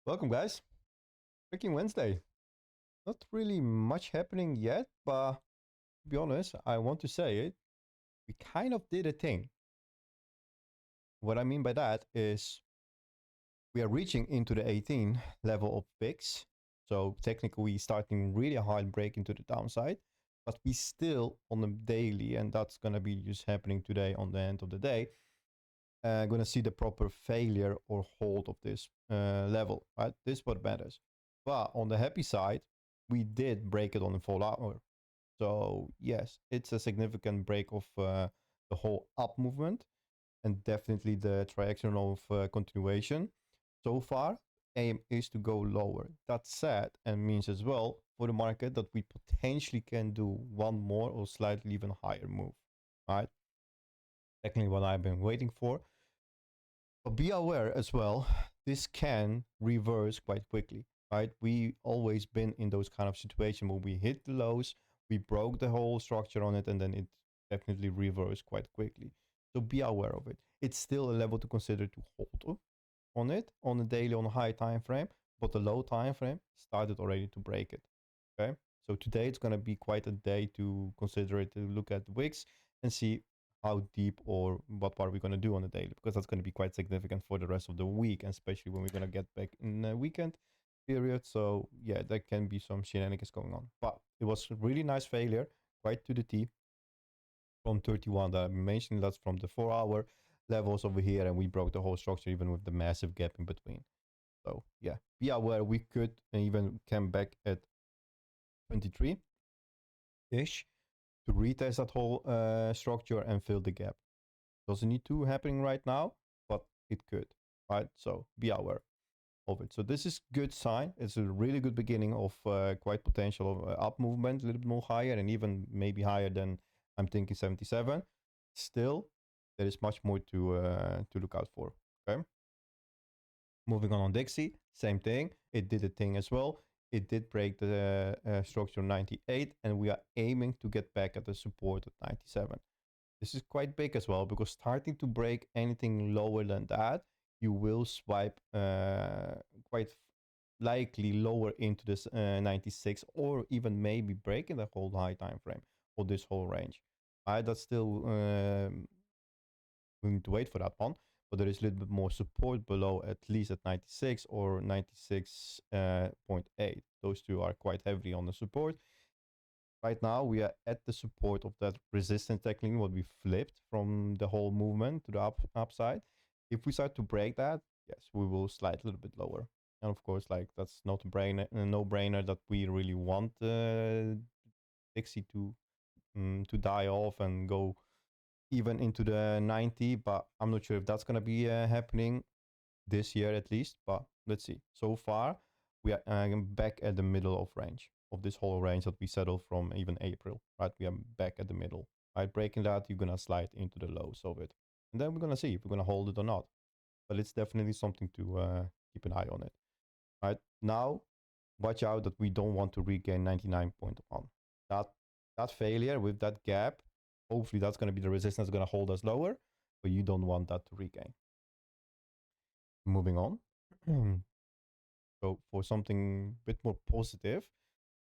Welcome, guys. Freaking Wednesday. Not really much happening yet, but to be honest, I want to say it. We kind of did a thing. What I mean by that is we are reaching into the 18 level of VIX. So technically, we starting really hard break into the downside, but we still on the daily, and that's gonna be just happening today on the end of the day. Gonna see the proper failure or hold of this level, right? This is what matters. But on the happy side, we did break it on the full hour. So yes, it's a significant break of the whole up movement and definitely the trajectory of continuation. So far, aim is to go lower. That said, and means as well for the market that we potentially can do one more or slightly even higher move, right? Technically what I've been waiting for. But be aware as well, this can reverse quite quickly, right? We always been in those kind of situations where we hit the lows, we broke the whole structure on it, and then it definitely reversed quite quickly. So be aware of it. It's still a level to consider to hold on it on a daily, on a high time frame, but the low time frame started already to break it. Okay, so today it's gonna be quite a day to consider it, to look at the wicks and see how deep or what are we going to do on the daily, because that's going to be quite significant for the rest of the week, and especially when we're going to get back in the weekend period. So yeah, there can be some shenanigans going on, but it was a really nice failure, quite to the T, from 31 that I mentioned. That's from the 4-hour levels over here, and we broke the whole structure even with the massive gap in between. So yeah, be aware we could even come back at 23 ish to retest that whole structure and fill the gap. Doesn't need to happening right now, but it could, right? So be aware of it. So this is good sign. It's a really good beginning of quite potential of up movement, a little bit more higher, and even maybe higher than I'm thinking 77. Still, there is much more to look out for. Okay. Moving on Dixie, same thing. It did a thing as well. It did break the structure 98, and we are aiming to get back at the support at 97. This is quite big as well, because starting to break anything lower than that, you will swipe quite likely lower into this 96, or even maybe breaking the whole high time frame or this whole range. That's still we need to wait for that one, but there is a little bit more support below, at least at 96 or 96.8. Those two are quite heavily on the support. Right now, we are at the support of that resistance technique, what we flipped from the whole movement to the upside. If we start to break that, yes, we will slide a little bit lower. And of course, like that's not a no-brainer that we really want Dixie to die off and go even into the 90. But I'm not sure if that's gonna be happening this year at least. But let's see. So far, we are back at the middle of range of this whole range that we settled from even April, right? We are back at the middle, right? Breaking that, you're gonna slide into the lows of it, and then we're gonna see if we're gonna hold it or not. But it's definitely something to keep an eye on it, right? Now, watch out that we don't want to regain 99.1. That failure with that gap, hopefully that's gonna be the resistance gonna hold us lower, but you don't want that to regain. Moving on. So for something a bit more positive,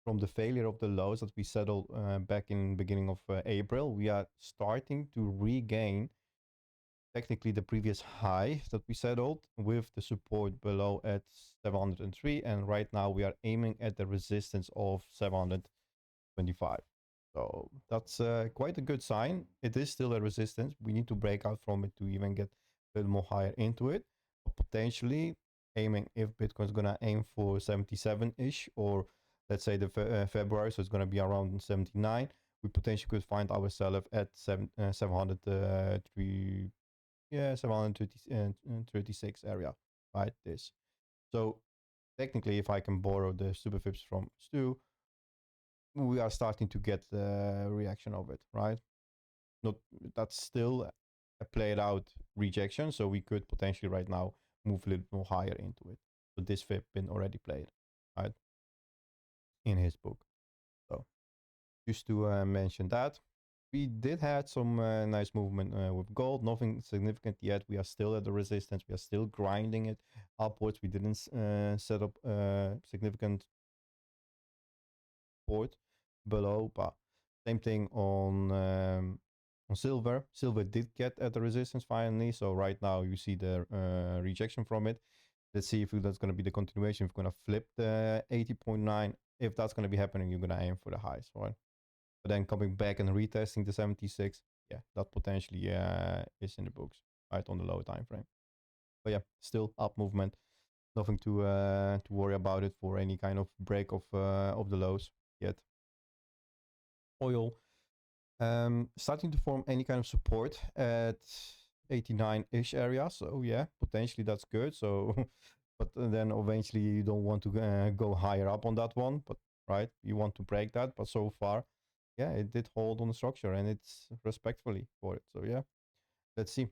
from the failure of the lows that we settled back in beginning of April, we are starting to regain technically the previous high that we settled with the support below at 703, and right now we are aiming at the resistance of 725. So that's quite a good sign. It is still a resistance. We need to break out from it to even get a little more higher into it. But potentially aiming, if Bitcoin's gonna aim for 77-ish, or let's say the February, so it's gonna be around 79, we potentially could find ourselves at 703, yeah, 736 area, right? This. So technically, if I can borrow the super fips from Stu, we are starting to get the reaction of it, right? Not that's still a played out rejection, so we could potentially right now move a little more higher into it. So this FIP been already played, right, in his book. So just to mention that. we did had some nice movement with gold. Nothing significant yet. We are still at the resistance. We are still grinding it upwards. We didn't set up significant support below, but same thing on silver. Silver did get at the resistance finally, so right now you see the rejection from it. Let's see if that's going to be the continuation. If we're going to flip the 80.9, if that's going to be happening, you're going to aim for the highs, right? But then coming back and retesting the 76, yeah, that potentially is in the books, right, on the low time frame. But yeah, still up movement. Nothing to worry about it for any kind of break of the lows yet. Oil starting to form any kind of support at 89-ish area. So yeah, potentially that's good. So, but then eventually you don't want to go higher up on that one. But right, you want to break that. But so far, yeah, it did hold on the structure and it's respectfully for it. So yeah, let's see.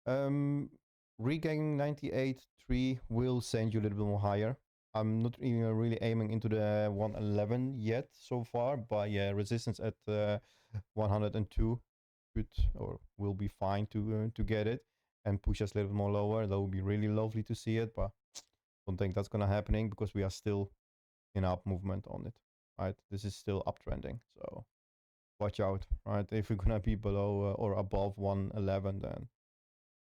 Regaining 98.3 will send you a little bit more higher. I'm not even really aiming into the 111 yet so far, but yeah, resistance at 102 should or will be fine to get it and push us a little bit more lower. That would be really lovely to see it, but don't think that's gonna happening because we are still in up movement on it. Right, this is still uptrending, so watch out. Right, if you're gonna be below or above 111, then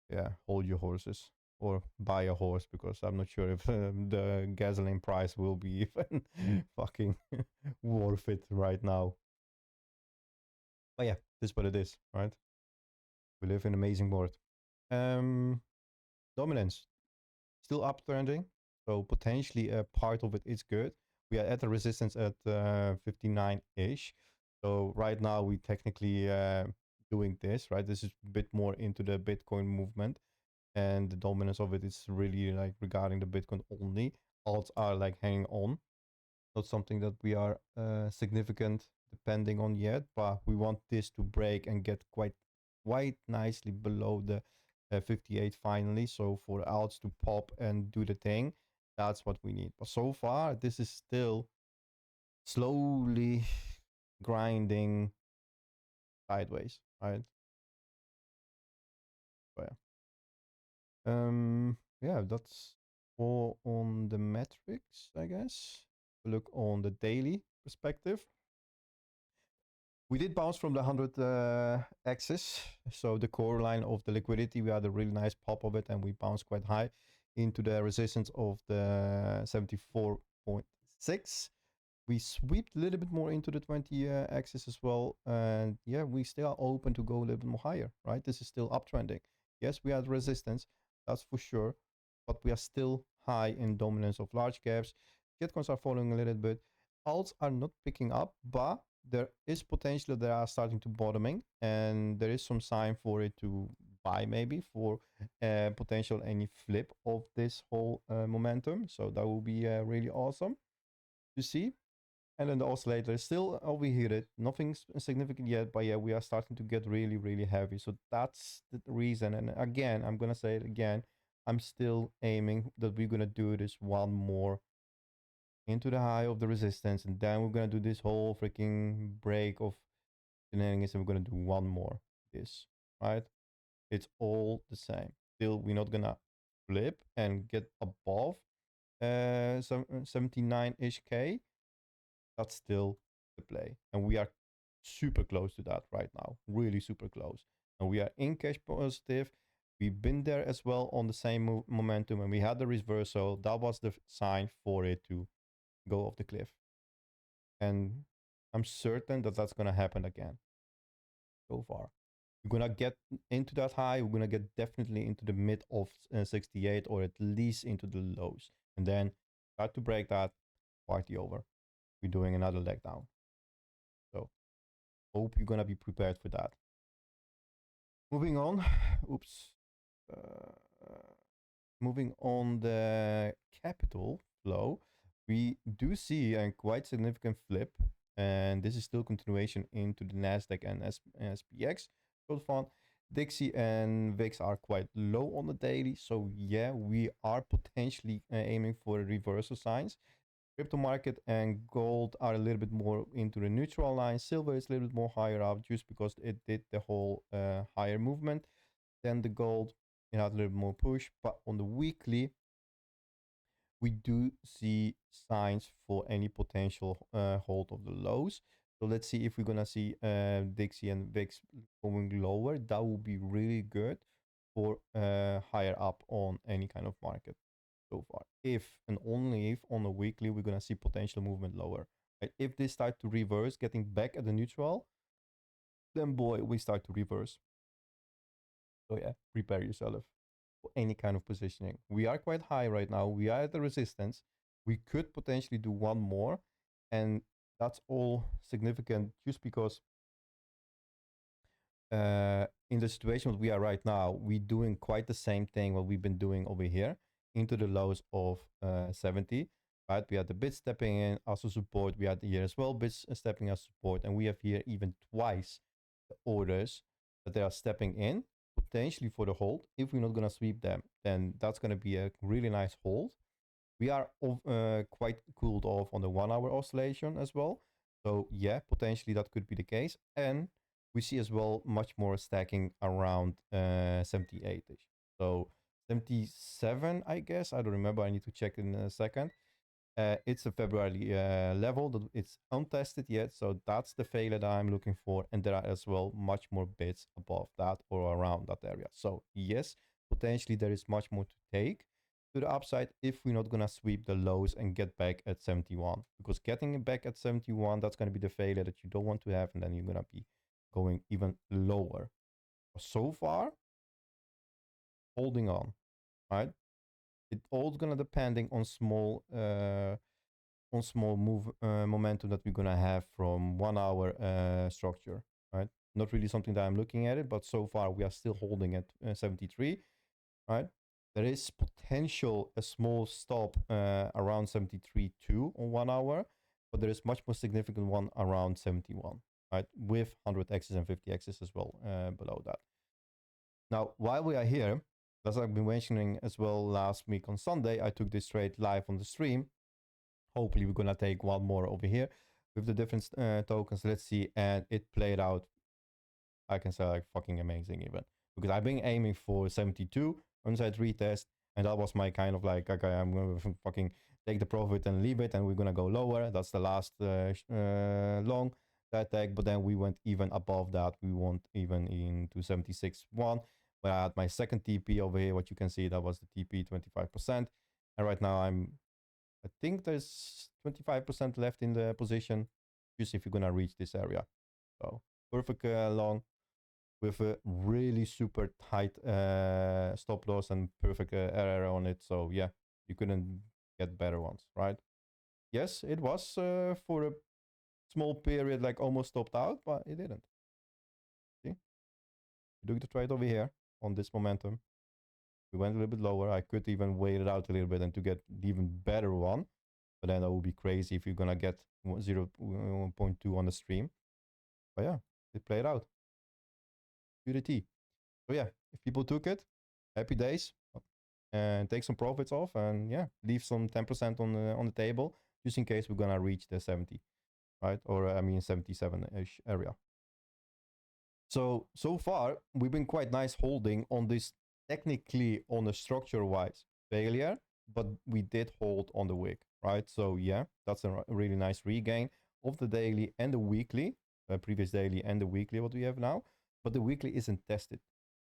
yeah, hold your horses or buy a horse because I'm not sure if the gasoline price will be even fucking worth it right now. But yeah, this is what it is, right? We live in an amazing world. Dominance still uptrending, so potentially a part of it is good. We are at the resistance at 59-ish. So right now we technically doing this, right? This is a bit more into the Bitcoin movement, and the dominance of it is really like regarding the Bitcoin only. Alts are like hanging on, not something that we are significant depending on yet, but we want this to break and get quite nicely below the 58 finally. So for alts to pop and do the thing, that's what we need. But so far, this is still slowly grinding sideways, right? But yeah, that's all on the metrics, I guess. Look on the daily perspective. We did bounce from the 100 axis, so the core line of the liquidity. We had a really nice pop of it, and we bounced quite high into the resistance of the 74.6. We swept a little bit more into the 20 axis as well, and yeah, we still are open to go a little bit more higher, right? This is still uptrending. Yes, we had resistance, that's for sure, but we are still high in dominance of large caps. Shitcoins are falling a little bit. Alts are not picking up, but there is potential that they are starting to bottoming, and there is some sign for it to buy maybe for potential any flip of this whole momentum. So that will be really awesome to see. And then the oscillator is still overheated, nothing significant yet, but yeah, we are starting to get really, really heavy. So that's the reason. And again, I'm gonna say it again, I'm still aiming that we're gonna do this one more into the high of the resistance, and then we're gonna do this whole freaking break of shenanigans, and we're gonna do one more this, right? It's all the same. Still, we're not gonna flip and get above some 79-ish K. That's still the play, and we are super close to that right now, really super close, and we are in cash positive. We've been there as well on the same momentum, and we had the reversal. That was the sign for it to go off the cliff, and I'm certain that that's going to happen again. So far, we're going to get into that high. We're going to get definitely into the mid of 68, or at least into the lows, and then start to break that. Party over. We're doing another leg down. So hope you're gonna be prepared for that. Moving on. Oops. Moving on the capital flow, we do see a quite significant flip, and this is still continuation into the Nasdaq and SPX. Gold fund, Dixie and VIX are quite low on the daily, so yeah, we are potentially aiming for reversal signs. crypto market and gold are a little bit more into the neutral line. Silver is a little bit more higher up just because it did the whole higher movement than the gold. It had a little more push, but on the weekly, we do see signs for any potential hold of the lows. So let's see if we're gonna see Dixie and VIX going lower. That would be really good for higher up on any kind of market so far. If and only if on the weekly we're gonna see potential movement lower. Right? If they start to reverse, getting back at the neutral, then boy, we start to reverse. So yeah, prepare yourself for any kind of positioning. We are quite high right now. We are at the resistance. We could potentially do one more, and that's all significant just because in the situation that we are right now, we're doing quite the same thing what we've been doing over here into the lows of 70. Right, we had the bid stepping in as a support. We had here as well bids stepping as support, and we have here even twice the orders that they are stepping in potentially for the hold. If we're not going to sweep them, then that's going to be a really nice hold. We are quite cooled off on the 1 hour oscillation as well. So yeah, potentially that could be the case. And we see as well much more stacking around 78-ish. So 77, I guess. I don't remember. I need to check in a second. It's a February level that it's untested yet, so that's the failure that I'm looking for, and there are as well much more bids above that or around that area. So yes, potentially there is much more to take to the upside if we're not gonna sweep the lows and get back at 71, because getting back at 71, that's gonna be the failure that you don't want to have, and then you're gonna be going even lower. So far, holding on, right? It's all gonna depending on small momentum that we're gonna have from 1 hour structure, right? Not really something that I'm looking at it, but so far we are still holding at 73, right? There is potential a small stop around 73 too on 1 hour, but there is much more significant one around 71, right? With 100x's and 50x's as well below that. Now, while we are here, as I've been mentioning as well last week on Sunday, I took this trade live on the stream. Hopefully we're gonna take one more over here with the different tokens. Let's see, and it played out, I can say, like fucking amazing even, because I've been aiming for 72 onside retest, and that was my kind of like, okay, I'm gonna fucking take the profit and leave it, and we're gonna go lower. That's the last long that tag, but then we went even above that. We went even into 76.1, where I had my second TP over here. What you can see, that was the TP 25%, and right now I think there's 25% left in the position, just if you're gonna reach this area. So perfect long with a really super tight stop loss and perfect error on it. So yeah, you couldn't get better ones, right? Yes, it was for a small period like almost stopped out, but it didn't. See, doing the trade over here on this momentum. We went a little bit lower. I could even wait it out a little bit and to get the even better one. But then that would be crazy if you're gonna get 0.2 on the stream. But yeah, it played out to the T. So yeah, if people took it, happy days, and take some profits off, and yeah, leave some 10% on the table just in case we're gonna reach the 70, right? Or I mean 77-ish area. So far we've been quite nice holding on this, technically on a structure wise failure, but we did hold on the wick, right? So yeah, that's a really nice regain of the daily and the weekly, previous daily and the weekly what we have now, but the weekly isn't tested.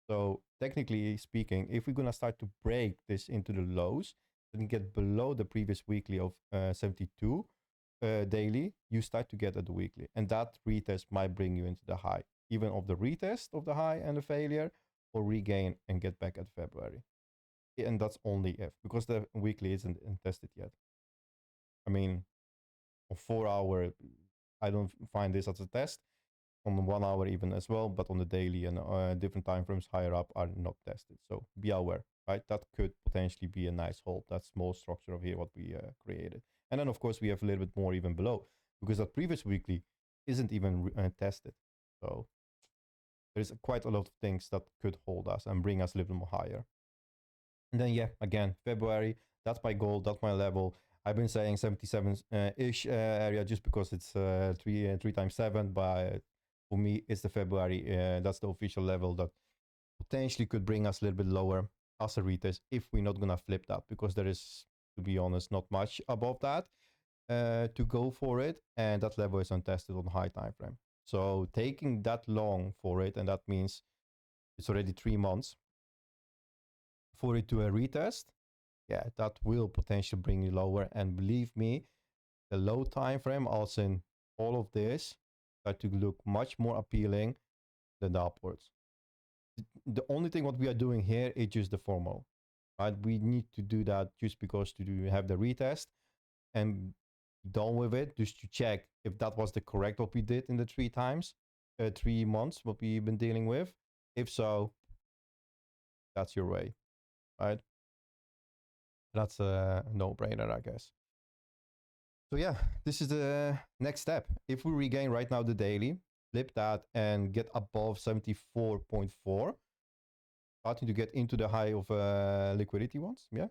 So technically speaking, if we're gonna start to break this into the lows and get below the previous weekly of 72 daily, you start to get at the weekly, and that retest might bring you into the high, even of the retest of the high and the failure, or regain and get back at February. And that's only if, because the weekly isn't tested yet. I mean, on 4 hour, I don't find this as a test. On the 1 hour even as well, but on the daily and different time frames higher up are not tested. So be aware, right? That could potentially be a nice hold. That small structure of here what we created. And then of course we have a little bit more even below, because that previous weekly isn't even tested. So there's quite a lot of things that could hold us and bring us a little more higher. And then yeah, again, February, that's my goal, that's my level. I've been saying 77 ish area just because it's 3 times 7, but for me it's the February. That's the official level that potentially could bring us a little bit lower as a retest if we're not gonna flip that, because there is, to be honest, not much above that to go for it, and that level is untested on high time frame. So taking that long for it, and that means it's already 3 months for it to a retest, yeah, that will potentially bring you lower. And believe me, the low time frame also in all of this start to look much more appealing than the upwards. The only thing what we are doing here is just the formal, right? We need to do that just because to have the retest and done with it, just to check if that was the correct what we did in the 3 months what we've been dealing with. If so, that's your way, right? That's a no-brainer, I guess. So yeah, this is the next step. If we regain right now the daily, flip that and get above 74.4, starting to get into the high of liquidity ones, yeah,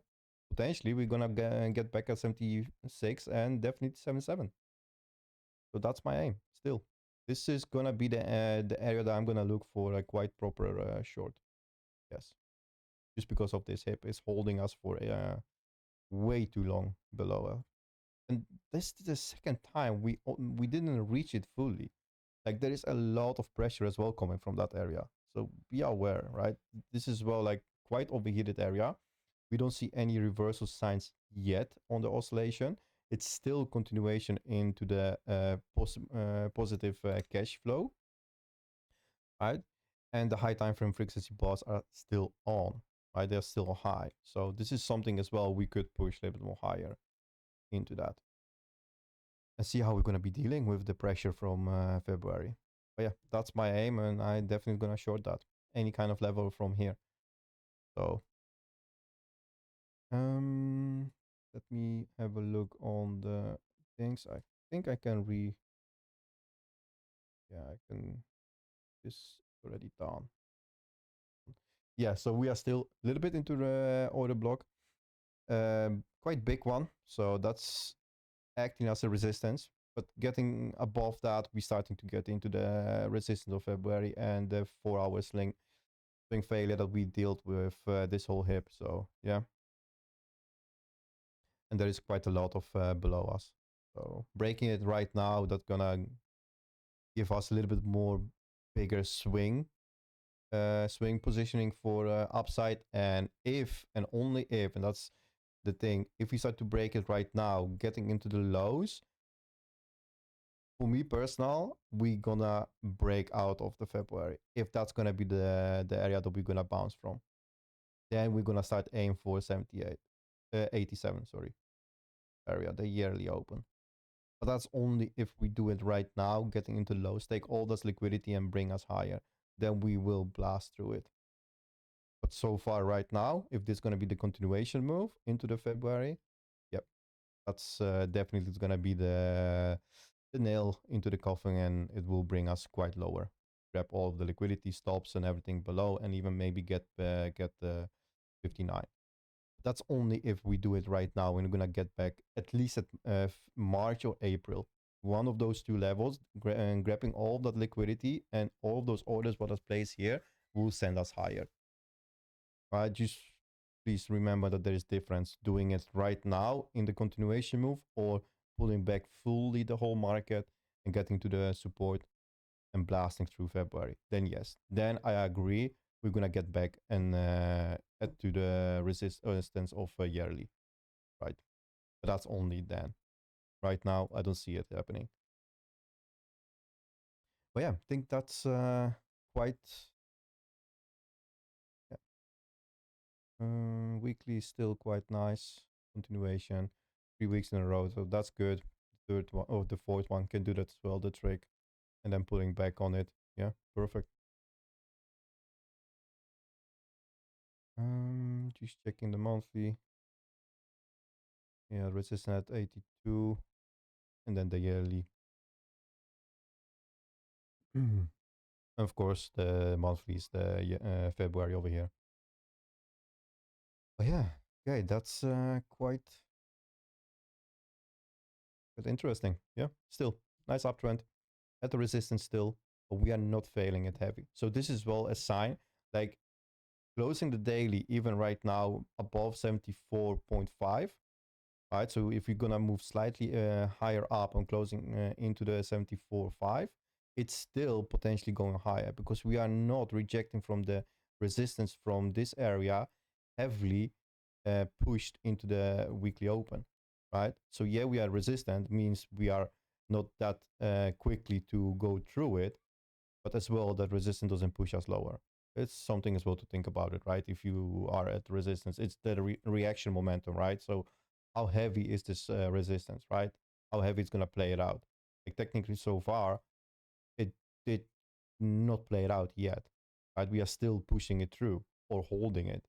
potentially we're gonna get back at 76 and definitely 77. So that's my aim still. This is gonna be the area that I'm gonna look for a quite proper short. Yes, just because of this hip is holding us for way too long below. And this is the second time we didn't reach it fully. Like there is a lot of pressure as well coming from that area. So be aware, right? This is well like quite overheated area. We don't see any reversal signs yet on the oscillation. It's still continuation into the positive cash flow, right? And the high time frame frequency bars are still on, right? They're still high. So this is something as well we could push a little bit more higher into that and see how we're going to be dealing with the pressure from February. But yeah, that's my aim, and I'm definitely going to short that any kind of level from here. So let me have a look on the things. I think I can yeah, I can, this already done. Yeah, so we are still a little bit into the order block, quite big one. So that's acting as a resistance, but getting above that, we're starting to get into the resistance of February and the 4-hour swing failure that we dealt with this whole hip. So yeah, and there is quite a lot of below us. So breaking it right now, that's gonna give us a little bit more bigger swing positioning for upside. And if and only if, and that's the thing, if we start to break it right now, getting into the lows, for me personal, we gonna break out of the February. If that's gonna be the area that we're gonna bounce from, then we're gonna start aim for 87, sorry, area, the yearly open. But that's only if we do it right now, getting into lows, take all this liquidity and bring us higher. Then we will blast through it. But so far right now, if this is going to be the continuation move into the February, yep, that's definitely going to be the nail into the coffin, and it will bring us quite lower. Grab all of the liquidity stops and everything below, and even maybe get the 59. That's only if we do it right now, and we're gonna get back at least at March or April. One of those two levels, and grabbing all of that liquidity and all of those orders what is placed here will send us higher. Right? Just please remember that there is difference doing it right now in the continuation move or pulling back fully the whole market and getting to the support and blasting through February. Then yes, then I agree we're gonna get back and add to the resistance of yearly, right? But that's only then. Right now, I don't see it happening. But yeah, I think that's quite. Yeah. Weekly is still quite nice. Continuation, 3 weeks in a row, so that's good. The third one, or the fourth one can do that as well. The trick, and then pulling back on it. Yeah, perfect. Just checking the monthly. Yeah, resistance at 82, and then the yearly. Of course, the monthly is the February over here. But yeah, okay, that's quite But interesting. Yeah, still nice uptrend at the resistance still, but we are not failing it heavy. So this is well a sign, like closing the daily even right now above 74.5, right? So if you're gonna move slightly higher up and closing into the 74.5, it's still potentially going higher because we are not rejecting from the resistance from this area heavily pushed into the weekly open, right? So yeah, we are resistant, means we are not that quickly to go through it, but as well that resistance doesn't push us lower. It's something as well to think about it, right? If you are at resistance, it's the reaction momentum, right? So how heavy is this resistance, right? How heavy it's gonna play it out? Like technically, so far, it did not play it out yet, right? We are still pushing it through or holding it,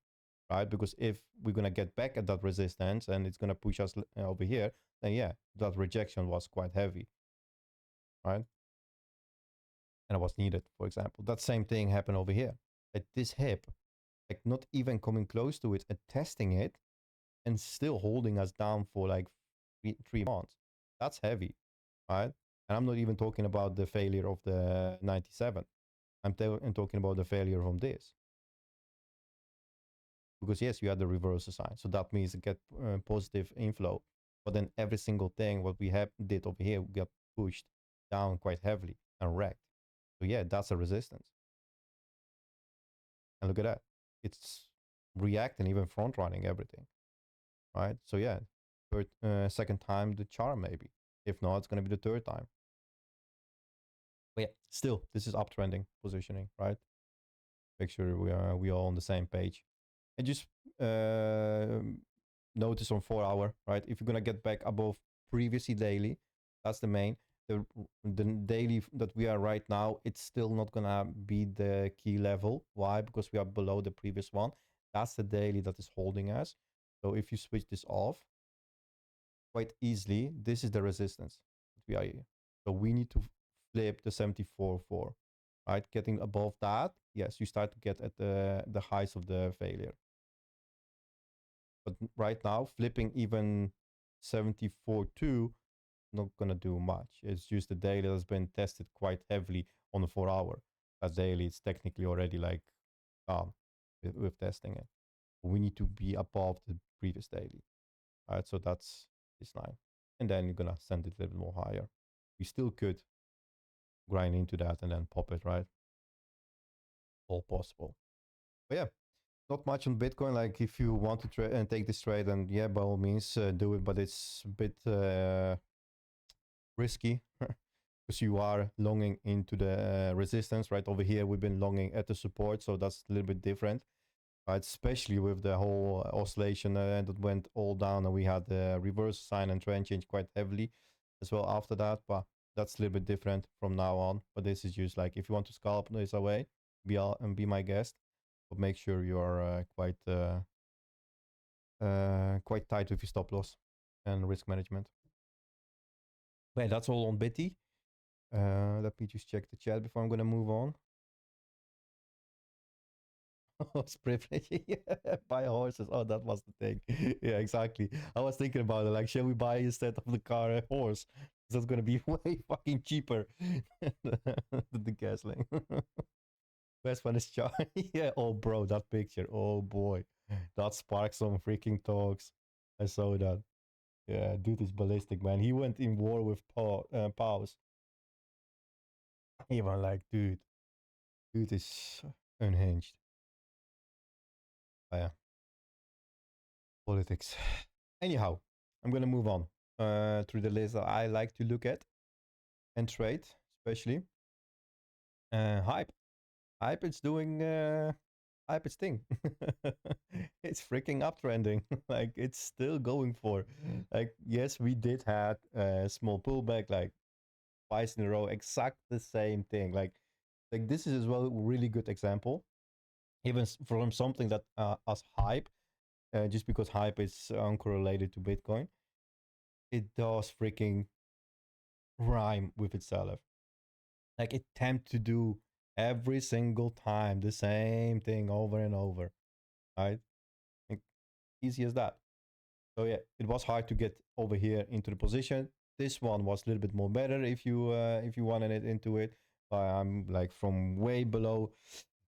right? Because if we're gonna get back at that resistance and it's gonna push us over here, then yeah, that rejection was quite heavy, right? And it was needed, for example. That same thing happened over here. At this hip, like not even coming close to it and testing it and still holding us down for like 3 months. That's heavy, right? And I'm not even talking about the failure of the 97. I'm talking about the failure from this. Because yes, you had the reverse sign. So that means get positive inflow. But then every single thing what we did over here got pushed down quite heavily and wrecked. So yeah, that's a resistance. And look at that. It's reacting, even front running everything. Right? So yeah, second time the charm maybe. If not, it's gonna be the third time. But yeah, still, this is uptrending positioning, right? Make sure we are on the same page. And just notice on 4 hour, right? If you're gonna get back above previously daily, that's the main. The daily that we are right now, it's still not gonna be the key level. Why? Because we are below the previous one. That's the daily that is holding us. So if you switch this off, quite easily, this is the resistance that we are here. So we need to flip the 74.4, right? Getting above that, yes, you start to get at the highs of the failure. But right now, flipping even 74.2, not gonna do much. It's just the daily that's been tested quite heavily on the 4 hour. That daily, it's technically already like gone with testing it. We need to be above the previous daily. All right, so that's this line. And then you're gonna send it a little more higher. We still could grind into that and then pop it, right? All possible. But yeah, not much on Bitcoin. Like if you want to trade and take this trade, then yeah, by all means do it. But it's a bit risky because you are longing into the resistance, right? Over here, we've been longing at the support, so that's a little bit different, right? Especially with the whole oscillation that went all down, and we had the reverse sign and trend change quite heavily as well after that. But that's a little bit different from now on. But this is just like if you want to scalp this away, be my guest, but make sure you are quite tight with your stop loss and risk management. But yeah, that's all on Bitty. Let me just check the chat before I'm gonna move on. Horse privilege. Yeah, buy horses. Oh, that was the thing. Yeah, exactly. I was thinking about it. Like, shall we buy instead of the car a horse? That's gonna be way fucking cheaper than the gasoline. Best one is Char. Yeah. Oh, bro, that picture. Oh boy, that sparked some freaking talks. I saw that. Yeah, dude is ballistic, man. He went in war with Paus. Even like, dude is unhinged. Oh, yeah, politics. Anyhow, I'm gonna move on through the list that I like to look at and trade, especially. Hype. Hype is doing hype its thing. It's freaking uptrending. Like it's still going for. Like yes, we did had a small pullback, like twice in a row, exact the same thing. Like this is as well a really good example, even from something that as hype, just because hype is uncorrelated to Bitcoin, it does freaking rhyme with itself. Like it tend to do every single time the same thing over and over, right? Like, easy as that. So yeah, it was hard to get over here into the position. This one was a little bit more better if you wanted it into it. I'm like from way below,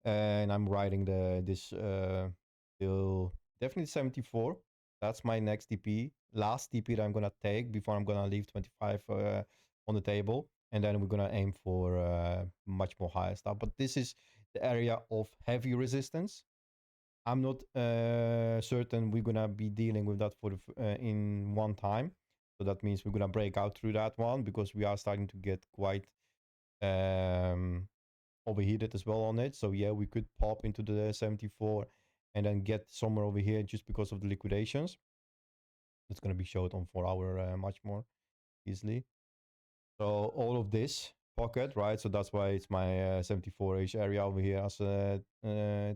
and I'm riding this till definitely 74. That's my next TP, last TP that I'm gonna take before I'm gonna leave 25 on the table, and then we're gonna aim for much more higher stuff. But this is the area of heavy resistance. I'm not certain we're gonna be dealing with that for in one time. So that means we're gonna break out through that one because we are starting to get quite overheated as well on it. So yeah, we could pop into the 74 and then get somewhere over here just because of the liquidations. That's gonna be showed on 4 hour much more easily. So all of this pocket, right? So that's why it's my 74-ish area over here as a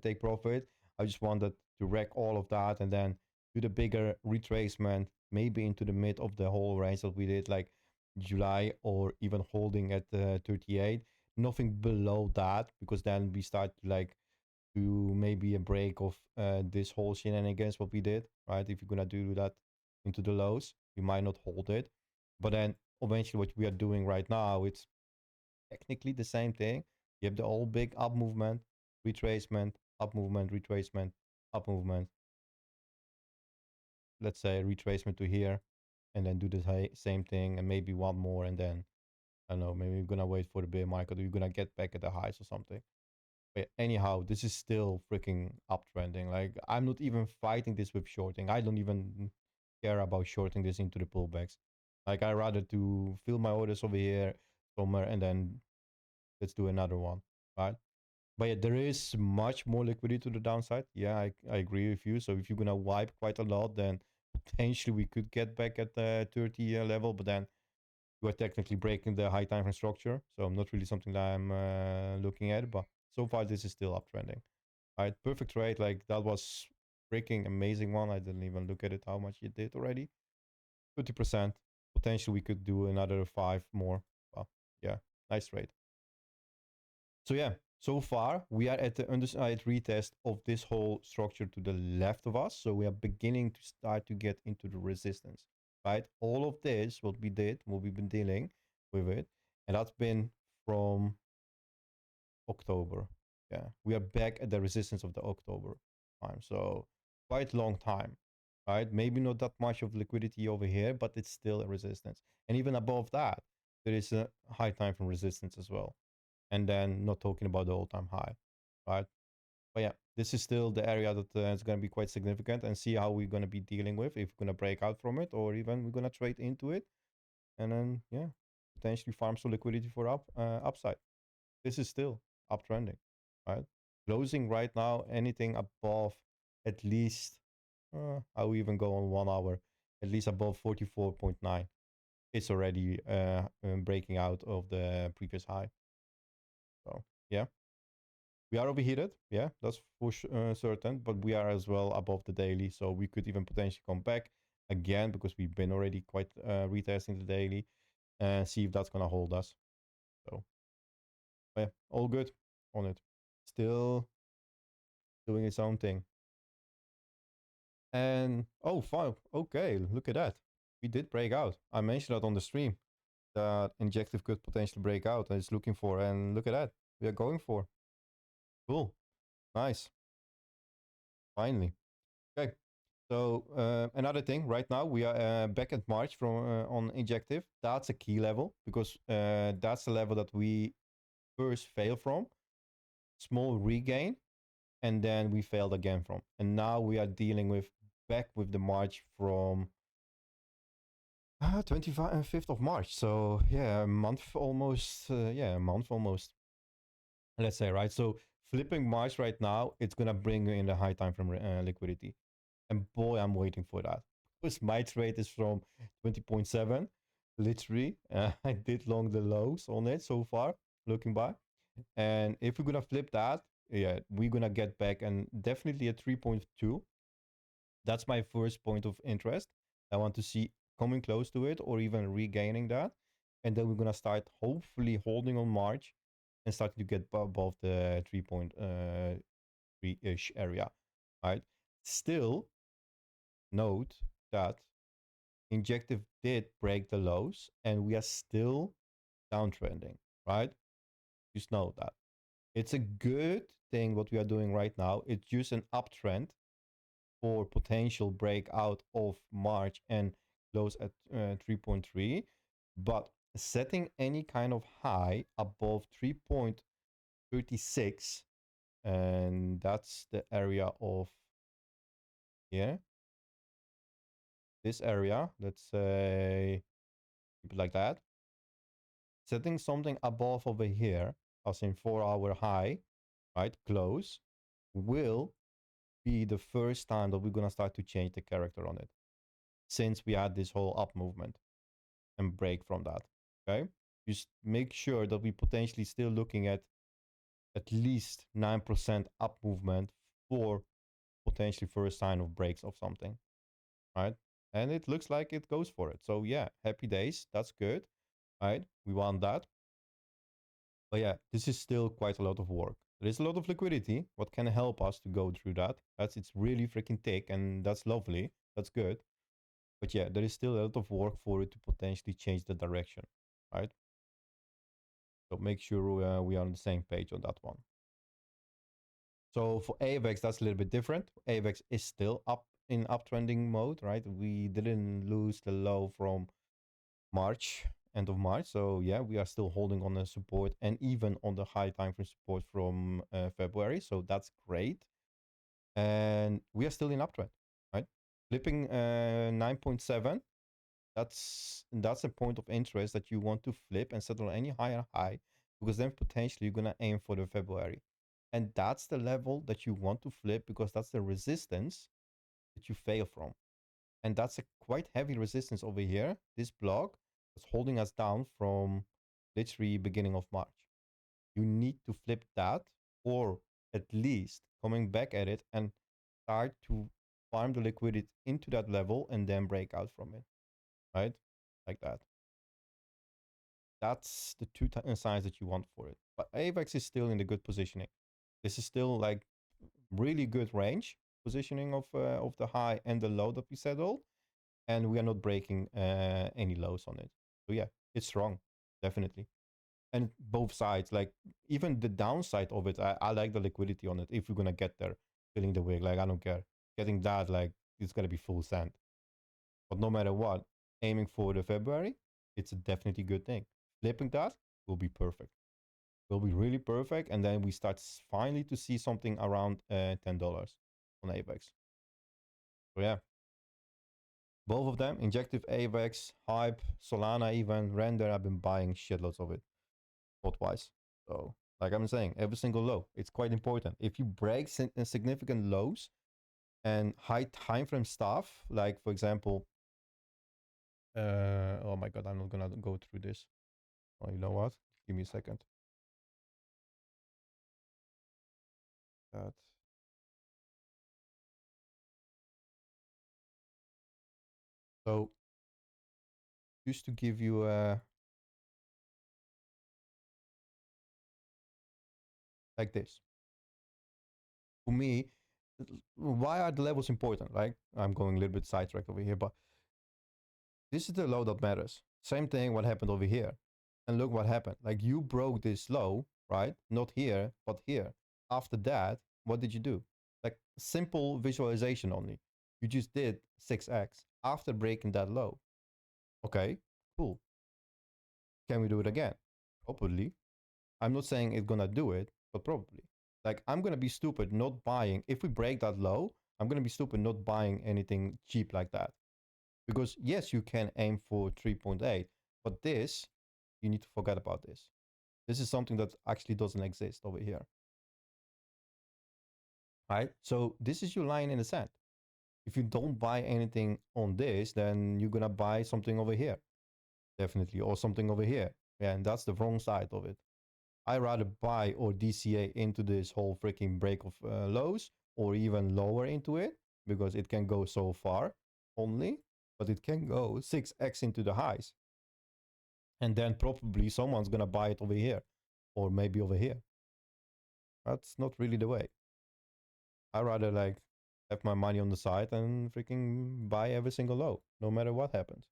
take profit. I just wanted to wreck all of that and then do the bigger retracement, maybe into the mid of the whole range that we did, like July, or even holding at 38. Nothing below that, because then we start to like do maybe a break of this whole shenanigans what we did, right? If you're gonna do that into the lows, we might not hold it, but then eventually what we are doing right now, it's technically the same thing. You have the whole big up movement, retracement, up movement, retracement, up movement. Let's say retracement to here, and then do the same thing, and maybe one more, and then I don't know, maybe we're gonna wait for the bear market, or you're gonna get back at the highs or something. But anyhow, this is still freaking uptrending. Like, I'm not even fighting this with shorting. I don't even care about shorting this into the pullbacks. Like, I rather to fill my orders over here somewhere, and then let's do another one, right? But yeah, there is much more liquidity to the downside. Yeah, I agree with you. So if you're gonna wipe quite a lot, then potentially we could get back at the 30 level, but then you are technically breaking the high time frame structure. So not really something that I'm looking at, but so far this is still uptrending. All right, perfect trade. Like, that was freaking amazing one. I didn't even look at it, how much it did already. 30%. Potentially we could do another 5 more. Well, yeah, nice trade. So yeah, so far we are at the underside retest of this whole structure to the left of us. So we are beginning to start to get into the resistance, right? All of this, what we did, what we've been dealing with it, and that's been from October. Yeah, we are back at the resistance of the October time. So quite long time, right? Maybe not that much of liquidity over here, but it's still a resistance. And even above that, there is a high time from resistance as well. And then not talking about the all-time high, right? But yeah, this is still the area that is going to be quite significant, and see how we're going to be dealing with, if we're going to break out from it, or even we're going to trade into it, and then yeah, potentially farm some liquidity for upside. This is still uptrending, right? Closing right now, anything above at least, I'll even go on 1 hour, at least above 44.9. It's already breaking out of the previous high. So yeah, we are overheated. Yeah, that's for certain, but we are as well above the daily. So we could even potentially come back again, because we've been already quite retesting the daily, and see if that's going to hold us. So yeah, all good on it. Still doing its own thing. And oh, fine. Okay, look at that. We did break out. I mentioned that on the stream, that injective could potentially break out, and it's looking for, and look at that. We are going for. Cool. Nice. Finally. Okay. So another thing, right now we are back at March from on injective. That's a key level, because that's the level that we first failed from. Small regain, and then we failed again from. And now we are dealing with back with the March from 25th of March. So yeah, a month almost. Yeah, a month almost. Let's say, right? So flipping March right now, it's gonna bring in the high time from liquidity. And boy, I'm waiting for that. Because my trade is from 20.7, literally. I did long the lows on it so far, looking back. And if we're going to flip that, yeah, we're going to get back, and definitely at 3.2. That's my first point of interest. I want to see coming close to it, or even regaining that. And then we're going to start hopefully holding on March and starting to get above the 3.3-ish area, right? Still, note that Injective did break the lows and we are still downtrending, right? Just know that. It's a good thing what we are doing right now. It's just an uptrend for potential breakout of March and close at 3.3. But setting any kind of high above 3.36, and that's the area of here, this area, let's say, keep it like that. Setting something above over here, as in 4-hour high, right, close, will be the first time that we're going to start to change the character on it, since we had this whole up movement and break from that. Okay, just make sure that we potentially still looking at least 9% up movement for potentially first sign of breaks of something, right? And it looks like it goes for it. So yeah, happy days. That's good, right? We want that. But yeah, this is still quite a lot of work. There is a lot of liquidity. What can help us to go through that? It's really freaking thick, and that's lovely. That's good. But yeah, there is still a lot of work for it to potentially change the direction, right? So make sure we are on the same page on that one. So for AVAX, that's a little bit different. AVAX is still up in uptrending mode, right? We didn't lose the low from March, end of March. So yeah, we are still holding on the support and even on the high time frame support from February. So that's great. And we are still in uptrend, right? Flipping 9.7. That's a point of interest that you want to flip and settle any higher high, because then potentially you're gonna aim for the February. And that's the level that you want to flip, because that's the resistance that you fail from. And that's a quite heavy resistance over here. This block is holding us down from literally beginning of March. You need to flip that, or at least coming back at it and start to farm the liquidity into that level and then break out from it, right? Like that. That's the two signs that you want for it. But AVAX is still in the good positioning. This is still like really good range positioning of the high and the low that we settled, and we are not breaking any lows on it. So yeah, it's strong, definitely. And both sides, like even the downside of it, I like the liquidity on it. If we're gonna get there, filling the wig, like I don't care. Getting that, like it's gonna be full send. But no matter what, aiming for the February, it's a definitely good thing. Flipping that will be perfect. Will be really perfect, and then we start finally to see something around $10 on AVAX. So yeah, both of them, Injective AVAX, Hype, Solana, even Render. I've been buying shitloads of it, spot-wise. So like I'm saying, every single low, it's quite important. If you break significant lows and high time frame stuff, like for example, oh my god, I'm not gonna go through this. Oh, you know what? Give me a second. That. So, just to give you like this. For me, why are the levels important? Right? I'm going a little bit sidetracked over here, but this is the low that matters. Same thing what happened over here. And look what happened. Like you broke this low, right? Not here, but here. After that, what did you do? Like simple visualization only. You just did 6x after breaking that low. Okay, cool. Can we do it again? Probably. I'm not saying it's gonna do it, but probably. Like I'm gonna be stupid not buying. If we break that low, I'm gonna be stupid not buying anything cheap like that. Because yes, you can aim for 3.8, but this, you need to forget about this. This is something that actually doesn't exist over here. Right? So this is your line in the sand. If you don't buy anything on this, then you're gonna buy something over here. Definitely. Or something over here. Yeah, and that's the wrong side of it. I rather buy or DCA into this whole freaking break of lows, or even lower into it, because it can go so far only, but it can go 6x into the highs. And then probably someone's gonna buy it over here, or maybe over here. That's not really the way. I rather like have my money on the side and freaking buy every single low, no matter what happens.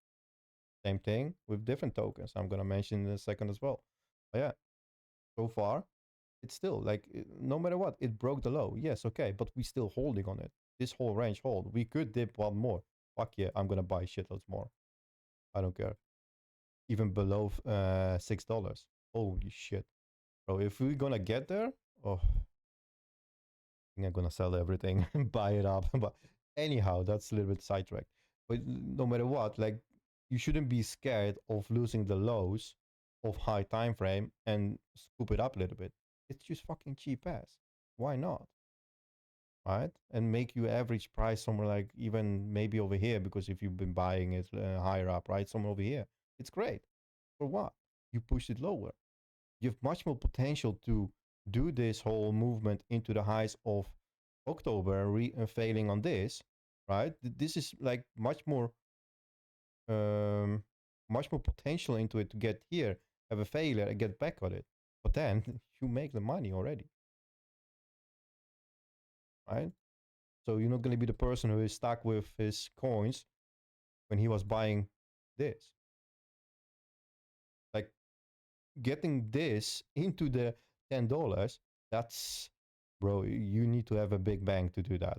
Same thing with different tokens. I'm gonna mention in a second as well. But yeah, so far it's still like no matter what, it broke the low. Yes, okay, but we still holding on it. This whole range hold. We could dip one more. Fuck yeah, I'm gonna buy shitloads more. I don't care. Even below $6. Holy shit, bro! If we're gonna get there, oh, I think I'm gonna sell everything and buy it up. But anyhow, that's a little bit sidetracked. But no matter what, like you shouldn't be scared of losing the lows of high time frame and scoop it up a little bit. It's just fucking cheap ass. Why not? Right? And make you average price somewhere like even maybe over here, because if you've been buying it higher up, right? Somewhere over here. It's great. For what? You pushed it lower. You have much more potential to do this whole movement into the highs of October and failing on this, right? This is like um, much more potential into it to get here, have a failure, and get back on it. But then you make the money already, right? So you're not going to be the person who is stuck with his coins when he was buying this. Like getting this into the $10, that's, bro, you need to have a big bank to do that,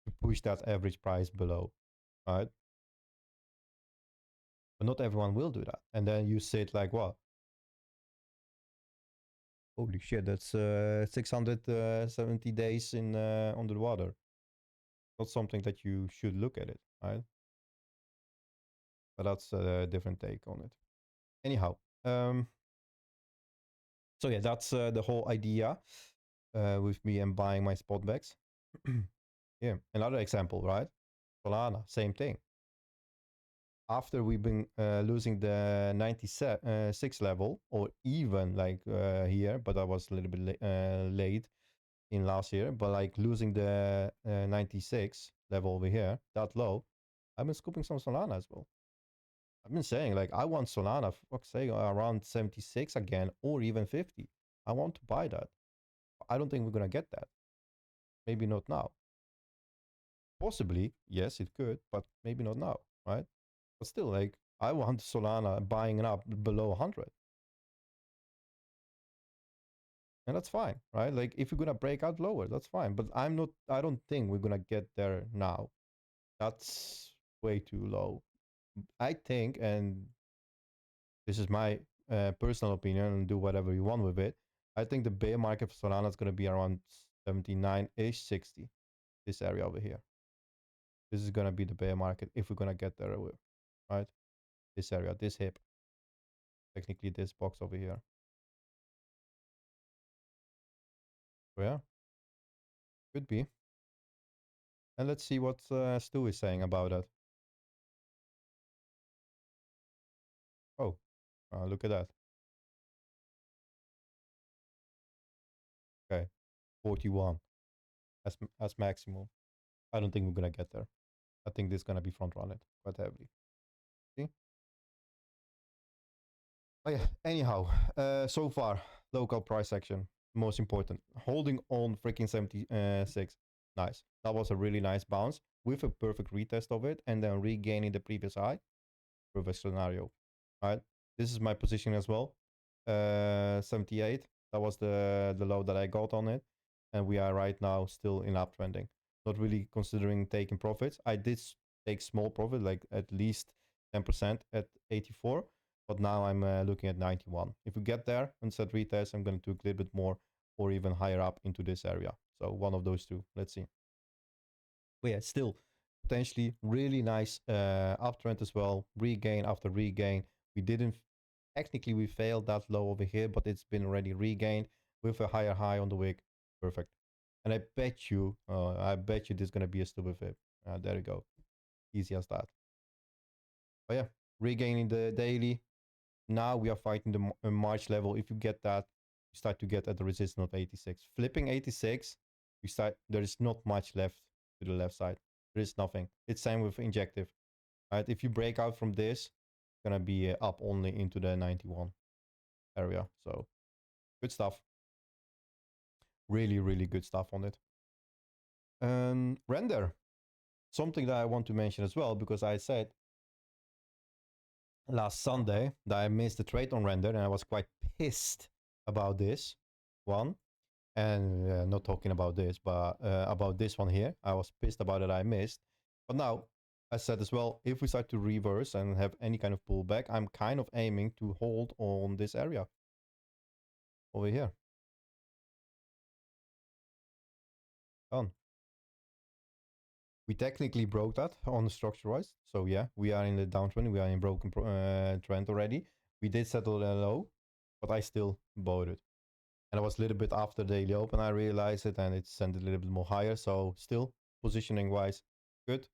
to push that average price below, right? But not everyone will do that. And then you sit like, what? Holy shit, that's 670 days in under the water. Not something that you should look at it, right? But that's a different take on it. Anyhow, so yeah, that's the whole idea with me and buying my spot backs. Yeah, another example, right? Solana, same thing. After we've been losing the 96 level, or even like here, but I was a little bit late in last year, but like losing the 96 level over here, that low, I've been scooping some Solana as well. I've been saying like I want Solana, for fuck's sake, around 76 again, or even 50. I want to buy that. I don't think we're gonna get that. Maybe not now. Possibly, yes, it could, but maybe not now, right? But still, like I want Solana buying it up below 100. And that's fine, right? Like if you're gonna break out lower, that's fine. But I don't think we're gonna get there now. That's way too low. I think, and this is my personal opinion, and do whatever you want with it. I think the bear market for Solana is gonna be around 79-ish, 60. This area over here. This is gonna be the bear market if we're gonna get there, right? This area, this hip. Technically this box over here. So yeah, could be. And let's see what Stu is saying about that. Oh, look at that. Okay, 41 as maximum. I don't think we're gonna get there. I think this is gonna be front run it quite heavily. See? Oh yeah. Anyhow, so far local price action, most important. Holding on freaking 76. Nice. That was a really nice bounce with a perfect retest of it, and then regaining the previous high. Perfect scenario. All right. This is my position as well. 78. That was the low that I got on it, and we are right now still in uptrending. Not really considering taking profits. I did take small profit, like at least 10% at 84, but now I'm looking at 91. If we get there and set retest, I'm going to do a little bit more or even higher up into this area. So one of those two. Let's see. But yeah, still potentially really nice uptrend as well. Regain after regain. We didn't technically we failed that low over here, but it's been already regained with a higher high on the wick. Perfect. And I bet you this is gonna be a stupid flip. There you go. Easy as that. But yeah, regaining the daily. Now we are fighting the March level. If you get that, you start to get at the resistance of 86. Flipping 86, you start. There is not much left to the left side. There is nothing. It's same with injective. Right? If you break out from this, it's gonna be up only into the 91 area. So good stuff. Really, really good stuff on it. And render, something that I want to mention as well, because I said last Sunday that I missed the trade on render, and I was quite pissed about this one. And not talking about this, but about this one here, I was pissed about it. I missed, but now I said as well, if we start to reverse and have any kind of pullback, I'm kind of aiming to hold on this area over here. Done. We technically broke that on structure wise, so yeah, we are in the downtrend. We are in broken trend already. We did settle low, but I still bought it. And I was a little bit after daily open, I realized it, and it sent a little bit more higher. So still positioning wise, good.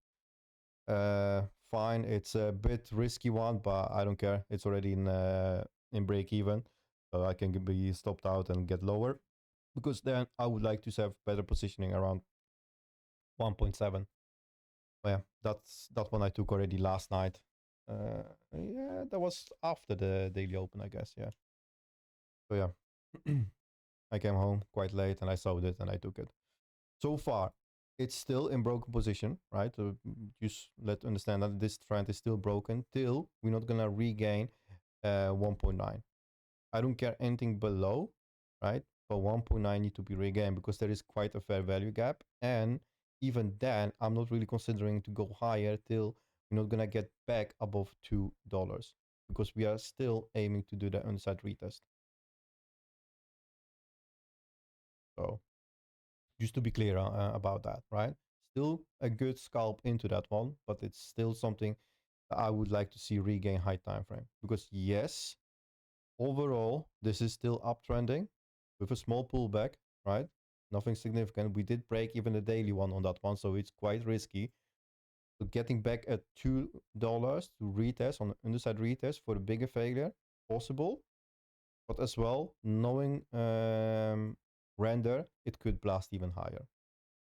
Fine. It's a bit risky one, but I don't care. It's already in break even, so I can be stopped out and get lower, because then I would like to have better positioning around 1.7. Yeah, that one I took already last night. Yeah, that was after the daily open, I guess. Yeah. So yeah, I came home quite late and I sold it and I took it. So far, it's still in broken position, right? Just let understand that this trend is still broken till we're not gonna regain 1.9. I don't care anything below, right? But 1.9 need to be regained, because there is quite a fair value gap. And even then, I'm not really considering to go higher till we're not gonna get back above $2, because we are still aiming to do the underside retest. So just to be clear about that, right? Still a good scalp into that one, but it's still something that I would like to see regain high time frame, because yes, overall this is still uptrending with a small pullback, right? Nothing significant. We did break even the daily one on that one, so it's quite risky. So getting back at $2 to retest on the underside retest for the bigger failure, possible, but as well knowing render, it could blast even higher.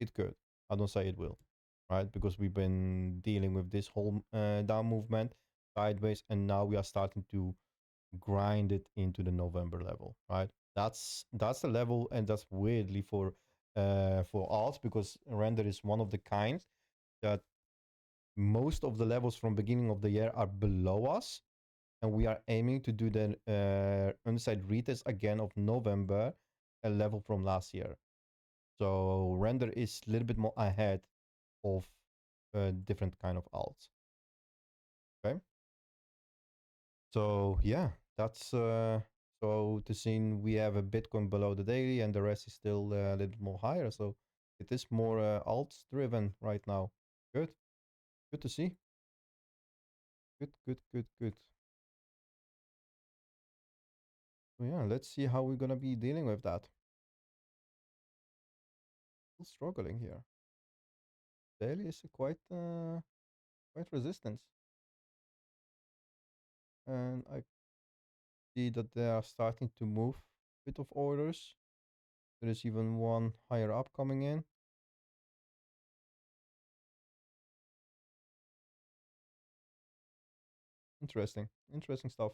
It could. I don't say it will, right? Because we've been dealing with this whole down movement sideways, and now we are starting to grind it into the November level, right? That's the level, and that's weirdly for alts, because render is one of the kinds that most of the levels from beginning of the year are below us, and we are aiming to do the underside retest again of November, a level from last year. So render is a little bit more ahead of different kind of alts. Okay. So yeah, that's so the scene. We have a Bitcoin below the daily, and the rest is still a little bit more higher. So it is more alts driven right now. Good, good to see. Good, good, good, good. So yeah, let's see how we're gonna be dealing with that. Still struggling here. Daily is quite resistance, and I see that they are starting to move a bit of orders. There is even one higher up coming in. Interesting stuff.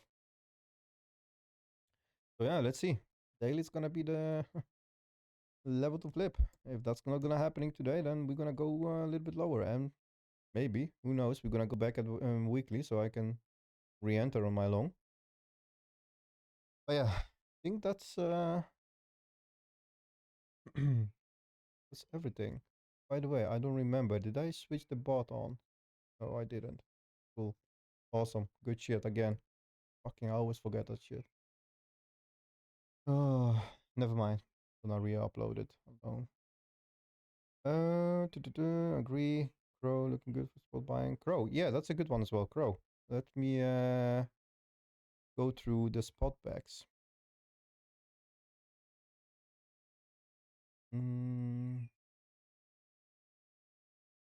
So yeah, let's see. Daily is gonna be the level to flip. If that's not gonna happening today, then we're gonna go a little bit lower, and maybe, who knows, we're gonna go back at weekly, so I can re-enter on my long. But yeah, I think that's that's everything. By the way, I don't remember. Did I switch the bot on? No, I didn't. Cool. Awesome. Good shit again. Fucking I always forget that shit. Oh, never mind. Gonna re-upload it. Oh. Agree. Crow looking good for spot buying. Crow, yeah, that's a good one as well. Crow. Let me go through the spot backs.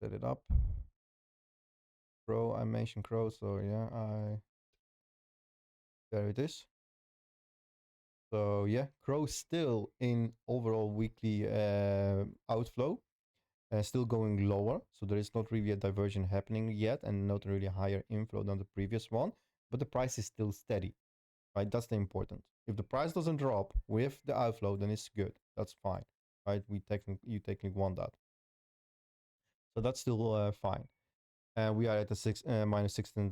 Set it up. Crow, I mentioned Crow, so yeah, there it is. So yeah, Crow still in overall weekly outflow. Still going lower, so there is not really a diversion happening yet, and not really a higher inflow than the previous one, but the price is still steady, right? That's the important. If the price doesn't drop with the outflow, then it's good. That's fine, right? You technically want that. So that's still fine. And we are at the minus 16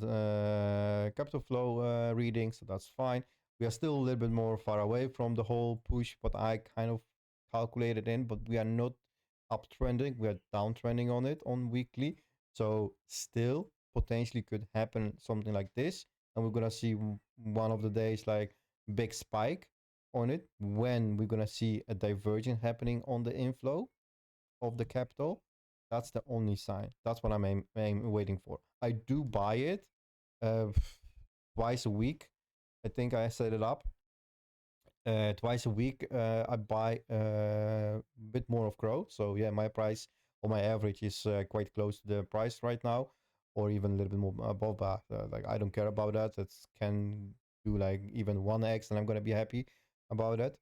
capital flow reading, so that's fine. We are still a little bit more far away from the whole push, but I kind of calculated in, but we are not uptrending, we are downtrending on it on weekly. So still potentially could happen something like this. And we're gonna see one of the days like big spike on it when we're gonna see a divergence happening on the inflow of the capital. That's the only sign. That's what I'm waiting for. I do buy it uh, twice a week. I think I set it up. Twice a week, I buy a bit more of Crow. So yeah, my price or my average is quite close to the price right now, or even a little bit more above that. Like I don't care about that. That can do like even 1x, and I'm gonna be happy about that.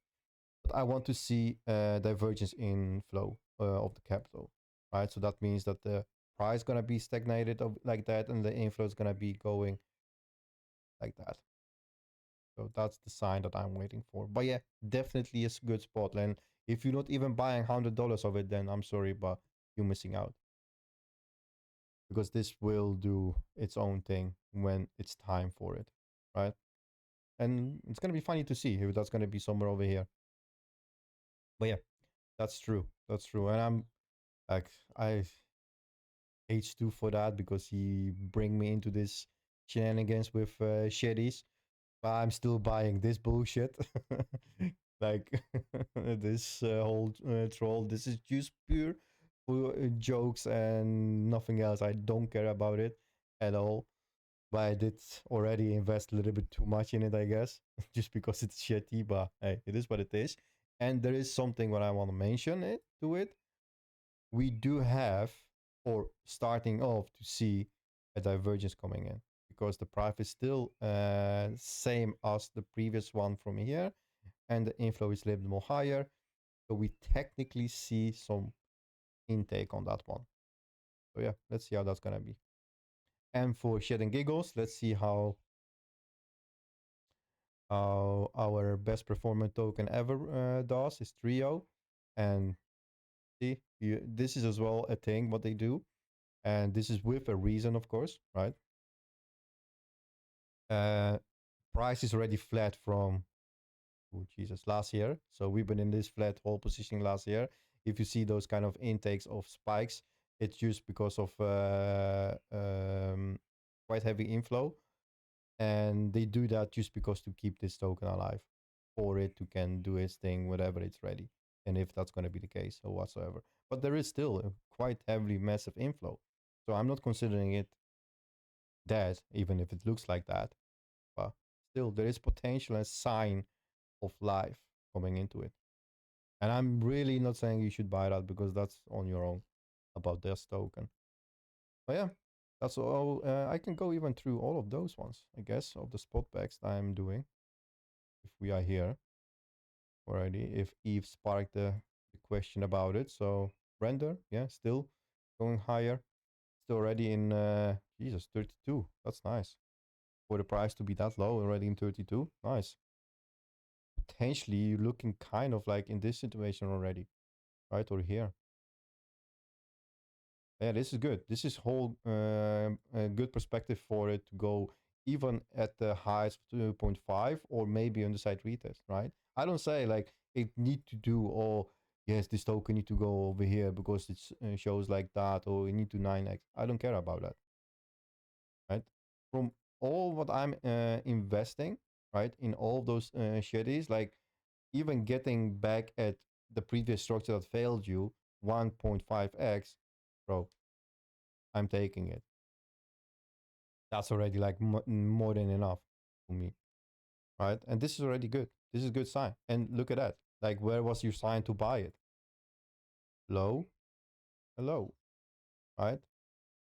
But I want to see divergence in flow of the capital, right? So that means that the price gonna be stagnated like that, and the inflow is gonna be going like that. So that's the sign that I'm waiting for. But yeah, definitely is a good spot. And if you're not even buying $100 of it, then I'm sorry, but you're missing out. Because this will do its own thing when it's time for it, right? And it's gonna be funny to see if that's gonna be somewhere over here. But yeah, that's true. That's true. And I'm like, I H2 for that because he bring me into this shenanigans with shitties. But I'm still buying this bullshit. Like this whole troll. This is just pure jokes and nothing else. I don't care about it at all. But I did already invest a little bit too much in it, I guess, just because it's shitty. But hey, it is what it is. And there is something what I want to mention it to it. We do have, or starting off to see a divergence coming in because the price is still same as the previous one from here, and the inflow is a little bit more higher. So we technically see some intake on that one. So yeah, let's see how that's gonna be. And for shit and giggles, let's see how our best performing token ever does is Trio. And see, this is as well a thing what they do, and this is with a reason, of course, right? Uh, Price is already flat from, oh Jesus, last year. So we've been in this flat whole position last year. If you see those kind of intakes of spikes, it's just because of quite heavy inflow, and they do that just because to keep this token alive, for it to can do its thing whenever it's ready, and if that's going to be the case or whatsoever. But there is still a quite heavily massive inflow, so I'm not considering it dead, even if it looks like that. But still, there is potential and sign of life coming into it. And I'm really not saying you should buy that because that's on your own about this token. But yeah, that's all. I can go even through all of those ones, I guess, of the spot backs I'm doing. If we are here already, if Eve sparked the question about it. So render, yeah, still going higher. Still already in, Jesus, 32. That's nice. For the price to be that low already in 32. Nice. Potentially you're looking kind of like in this situation already, right? Or here. Yeah, this is good. This is whole a good perspective for it to go even at the highs of 2.5 or maybe on the side retest, right? I don't say like it need to do, oh yes, this token need to go over here because it shows like that, or you need to 9x. I don't care about that, right? From all what I'm investing, right, in all those shitties, like even getting back at the previous structure that failed you 1.5x, bro, I'm taking it. That's already like more than enough for me, right? And this is already good. This is a good sign. And look at that. Like, where was your sign to buy it? Low, low, right?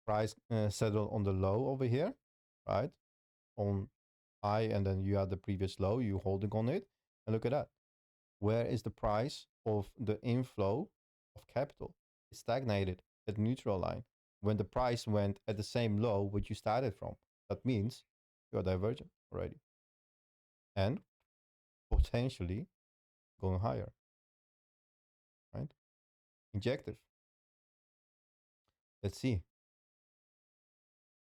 Price settled on the low over here, right? On high, and then you had the previous low. You holding on it, and look at that. Where is the price of the inflow of capital? It stagnated at neutral line when the price went at the same low which you started from. That means you are divergent already and potentially going higher, right? Injective. Let's see. It's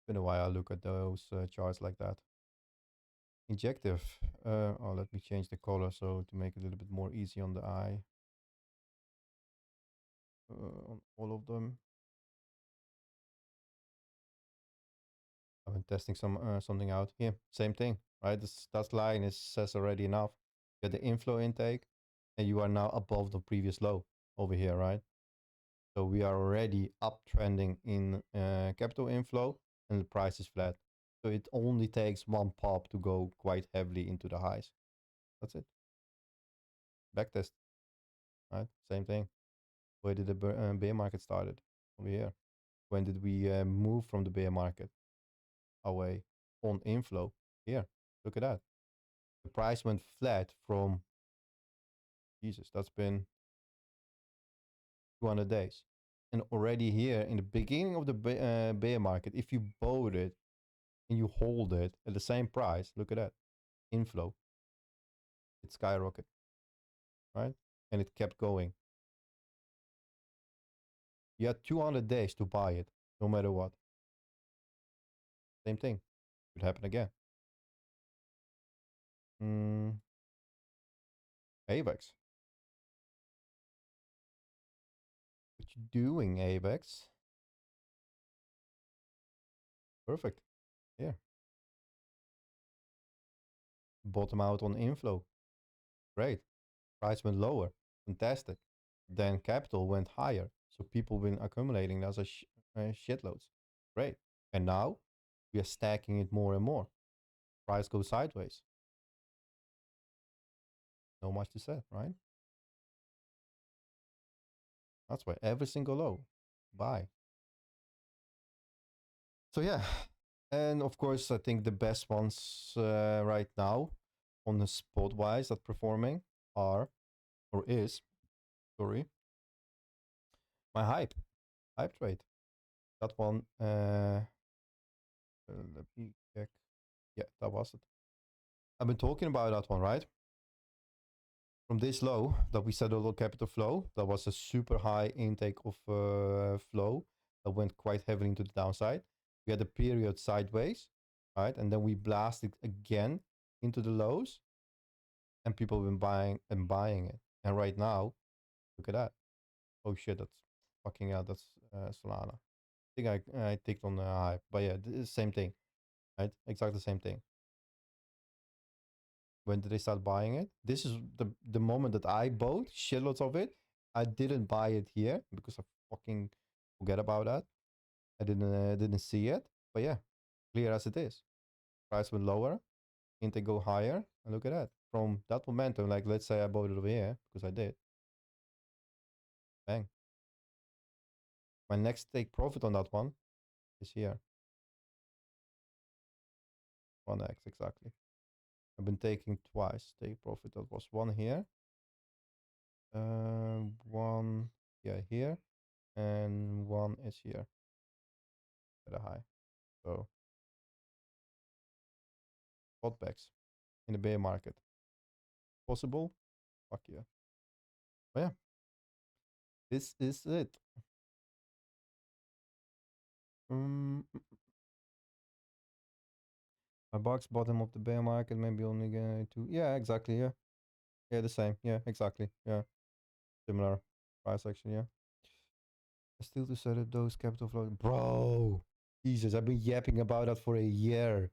been a while I look at those charts like that. Injective. Oh, let me change the color so to make it a little bit more easy on the eye. On all of them. I've been testing something out here. Same thing, right? This dust line says already enough. You get the inflow intake, and you are now above the previous low over here, right? So we are already uptrending in capital inflow, and the price is flat. So it only takes one pop to go quite heavily into the highs. That's it. Backtest, right? Same thing. Where did the bear market started? Over here. When did we move from the bear market away on inflow? Here, look at that. The price went flat from, Jesus, that's been 200 days. And already here in the beginning of the bear market, if you bought it and you hold it at the same price, look at that, inflow, it skyrocketed, right? And it kept going. You had 200 days to buy it, no matter what. Same thing could happen again. AVEX. What you doing, AVEX? Perfect. Yeah. Bottom out on inflow. Great. Price went lower. Fantastic. Then capital went higher. So people been accumulating. That's a shitloads. Great. And now we are stacking it more and more. Price goes sideways. No much to say, right? That's why every single low, buy. So yeah. And of course, I think the best ones right now on the spot wise that performing are, or is, sorry, my hype trade. That one, let me check. Yeah, that was it. I've been talking about that one, right? From this low that we said a little capital flow, that was a super high intake of flow that went quite heavily into the downside. We had a period sideways, right? And then we blasted again into the lows, and people have been buying it. And right now, look at that. Oh shit, that's fucking out. That's Solana. I think I ticked on the hype, but yeah, same thing, right? Exactly the same thing. When did they start buying it? This is the moment that I bought shitloads of it. I didn't buy it here because I fucking forget about that. I didn't see it. But yeah, clear as it is. Price went lower, intake go higher, and look at that. From that momentum, like let's say I bought it over here because I did. Bang. My next take profit on that one is here. 1x exactly. I've been taking twice take profit. That was one here. One, yeah, here. And one is here at a high. So botbacks in the bear market. Possible? Fuck yeah. But yeah, this is it. A box bottom of the bear market, maybe only two. Yeah, exactly. Yeah, yeah, the same. Yeah, exactly. Yeah, similar price action. Yeah. Still to set up those capital flows, bro. Jesus, I've been yapping about that for a year.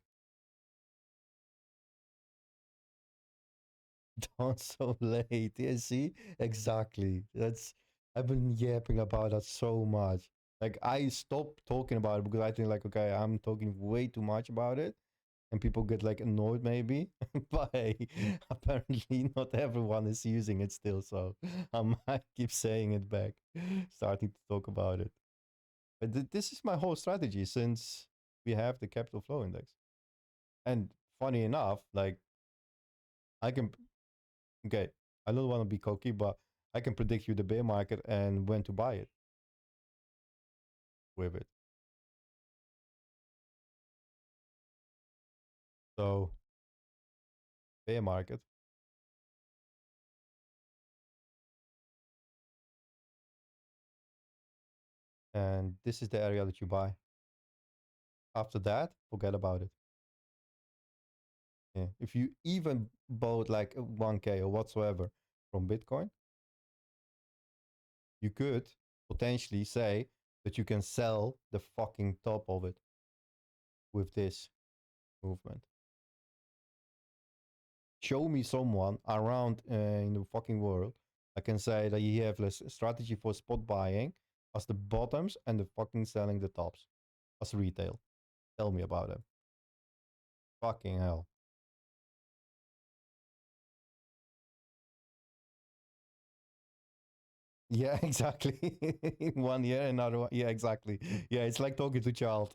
Not so late. Yeah, see? Exactly. That's I've been yapping about that so much. Like I stopped talking about it because I think like okay, I'm talking way too much about it and people get like annoyed maybe. But hey, apparently not everyone is using it still, so I might keep saying it back, starting to talk about it. But this is my whole strategy since we have the capital flow index. And funny enough, like I can okay, I don't want to be cocky, but I can predict you the bear market and when to buy it with it. So, bear market. And this is the area that you buy. After that, forget about it. Yeah. If you even bought like 1K or whatsoever from Bitcoin, you could potentially say that you can sell the fucking top of it with this movement. Show me someone around in the fucking world I can say that you have a strategy for spot buying as the bottoms and the fucking selling the tops as retail. Tell me about it. Fucking hell. Yeah, exactly. 1 year, another one. Yeah, exactly. Yeah, it's like talking to child,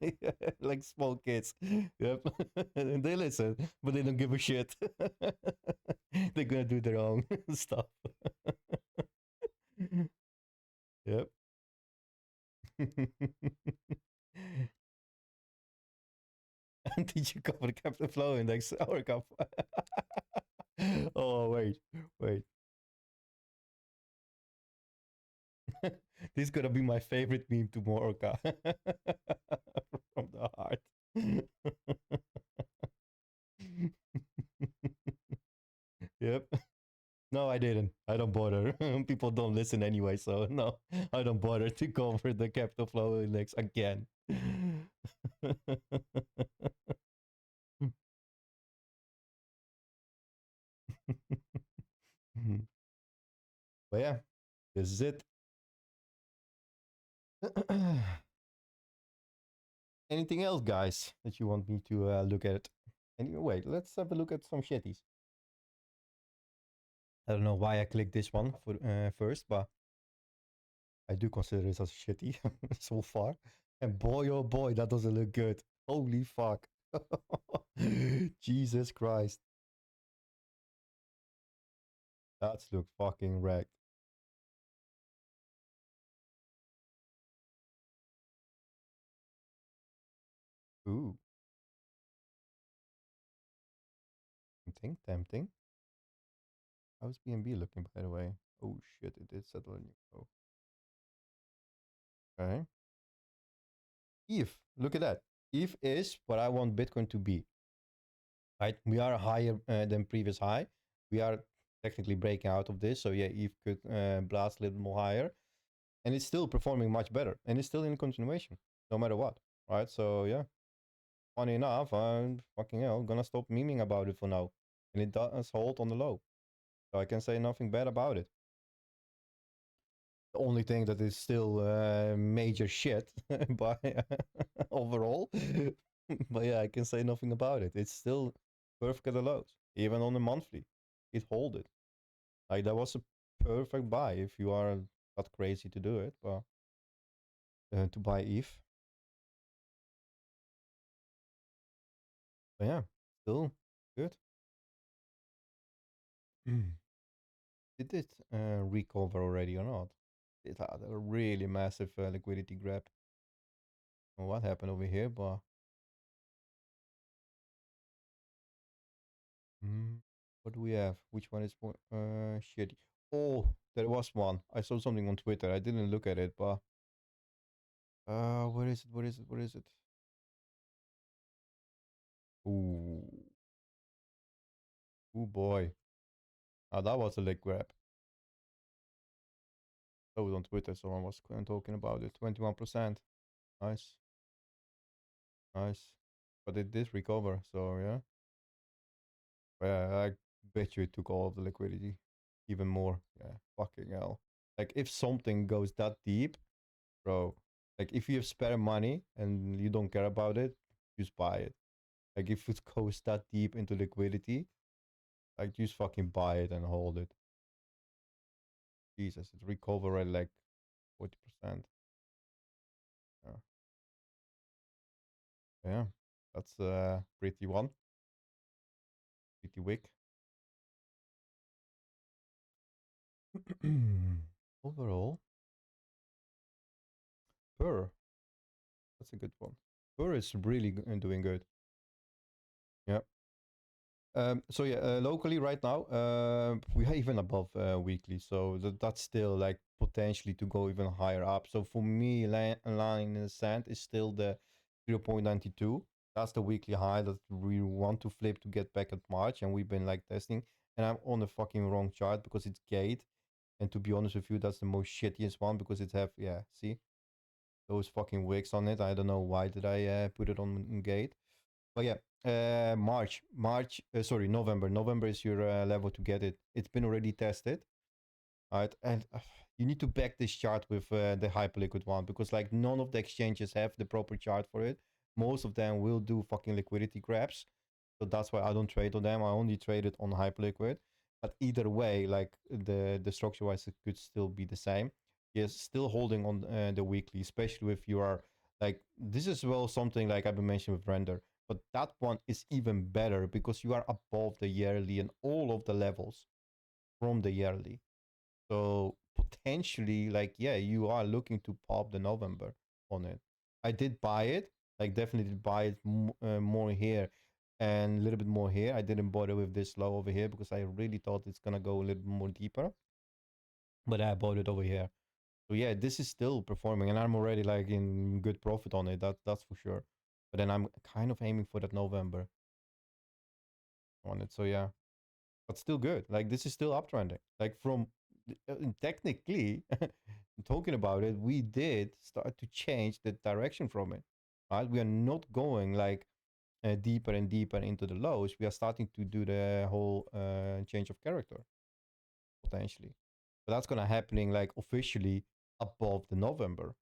yeah, like small kids. Yep, and they listen, but they don't give a shit. They're gonna do their own stuff. Yep. And did you cover the capital flow index or cap? Oh wait. This is gonna be my favorite meme tomorrow, from the heart. Yep. No, I didn't. I don't bother. People don't listen anyway, so no, I don't bother to cover the capital flow index again. But yeah, this is it. Anything else, guys, that you want me to look at? Anyway, wait, let's have a look at some shitties. I don't know why I clicked this one for first, but I do consider this as shitty so far. And boy, oh boy, that doesn't look good. Holy fuck. Jesus Christ. That's look fucking wrecked. Ooh. Tempting. How's BNB looking, by the way? Oh shit, it did settle a new low. Okay. ETH, look at that. ETH is what I want Bitcoin to be. Right? We are higher than previous high. We are technically breaking out of this. So yeah, ETH could blast a little more higher. And it's still performing much better. And it's still in continuation, no matter what. Right? So yeah. Funny enough, I'm fucking hell gonna stop memeing about it for now. And it does hold on the low. So I can say nothing bad about it. The only thing that is still major shit by overall. But yeah, I can say nothing about it. It's still perfect at the lows. Even on the monthly. It hold it. Like that was a perfect buy if you are not crazy to do it, but to buy ETH. But yeah, still good. Did it recover already or not? It had a really massive liquidity grab. What happened over here, but what do we have? Which one is more shitty? Oh, there was one. I saw something on Twitter. I didn't look at it, but where is it? What is it? What is it? Ooh, ooh boy. Ah, that was a leg grab. That was on Twitter. Someone was talking about it. 21%. Nice, nice. But it did recover, so yeah. Yeah, I bet you it took all of the liquidity, even more. Yeah, fucking hell. Like if something goes that deep, bro. Like if you have spare money and you don't care about it, just buy it. Like if it goes that deep into liquidity, like just fucking buy it and hold it. Jesus, it recovered at like 40%. Yeah, yeah, that's pretty one, pretty wick. Overall, Per, that's a good one. Per is really doing good. Yeah. So yeah, locally right now, we are even above weekly. So that's still like potentially to go even higher up. So for me, line in the sand is still the 0.92. That's the weekly high that we want to flip to get back at March, and we've been like testing. And I'm on the fucking wrong chart because it's gate. And to be honest with you, that's the most shittiest one because it have, yeah, see those fucking wicks on it. I don't know why did I put it on gate. But yeah, sorry, November. November is your level to get it. It's been already tested, right? And you need to back this chart with the hyperliquid one because like none of the exchanges have the proper chart for it. Most of them will do fucking liquidity grabs. So that's why I don't trade on them. I only trade it on hyperliquid. But either way, like the structure wise, it could still be the same. Yes, still holding on the weekly, especially if you are like this is well something like I've been mentioning with render. But that one is even better because you are above the yearly and all of the levels from the yearly. So potentially, like, yeah, you are looking to pop the November on it. I did buy it, like, definitely did buy it more here and a little bit more here. I didn't bother with this low over here because I really thought it's gonna go a little bit more deeper. But I bought it over here. So yeah, this is still performing, and I'm already like in good profit on it. That's for sure. But then I'm kind of aiming for that November on it. So yeah, but still good. Like this is still uptrending. Like from technically talking about it, we did start to change the direction from it. Right, we are not going like deeper and deeper into the lows. We are starting to do the whole change of character potentially. But that's gonna happening like officially above the November,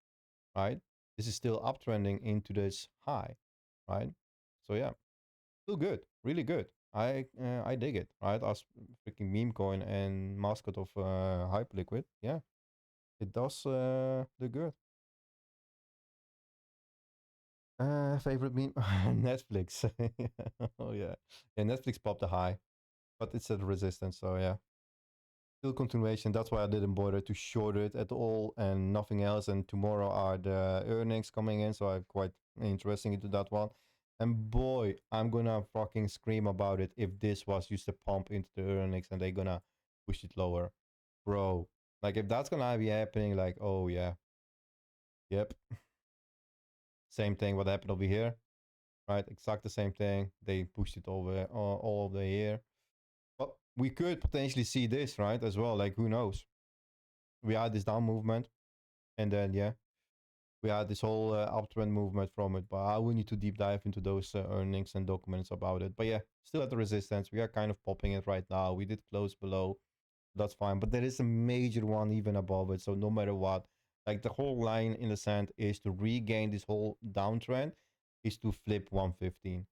right? This is still uptrending into this high, right? So yeah, still good, really good. I dig it, right? As freaking meme coin and mascot of Hyperliquid, yeah, it does do good. Favorite meme? Netflix. Oh yeah, yeah. Netflix popped the high, but it's at resistance, so yeah. Still continuation. That's why I didn't bother to short it at all and nothing else. And tomorrow are the earnings coming in, so I'm quite interested into that one. And boy, I'm gonna fucking scream about it if this was just a pump into the earnings and they're gonna push it lower, bro. Like if that's gonna be happening, like oh yeah, yep, same thing. What happened over here, right? Exact the same thing. They pushed it over all over here. But we could potentially see this, right, as well. Like who knows? We had this down movement, and then yeah, we had this whole uptrend movement from it. But I will need to deep dive into those earnings and documents about it. But yeah, still at the resistance. We are kind of popping it right now. We did close below. That's fine. But there is a major one even above it. So no matter what, like the whole line in the sand is to regain this whole downtrend is to flip 115.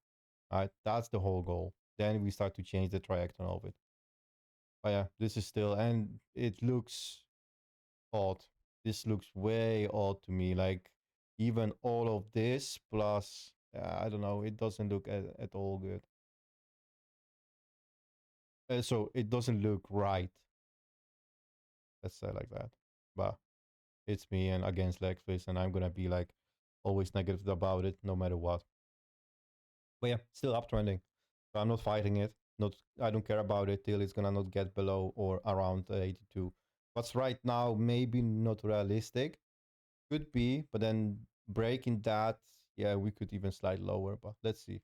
Right? That's the whole goal. Then we start to change the trajectory of it. But yeah, this is still, and it looks odd. This looks way odd to me. Like even all of this plus, I don't know, it doesn't look at all good. So it doesn't look right. Let's say like that. But it's me and against Lexfist, and I'm gonna be like always negative about it, no matter what. But yeah, still uptrending. So I'm not fighting it. Not, I don't care about it till it's gonna not get below or around 82. What's right now maybe not realistic. Could be, but then breaking that, yeah, we could even slide lower, but let's see.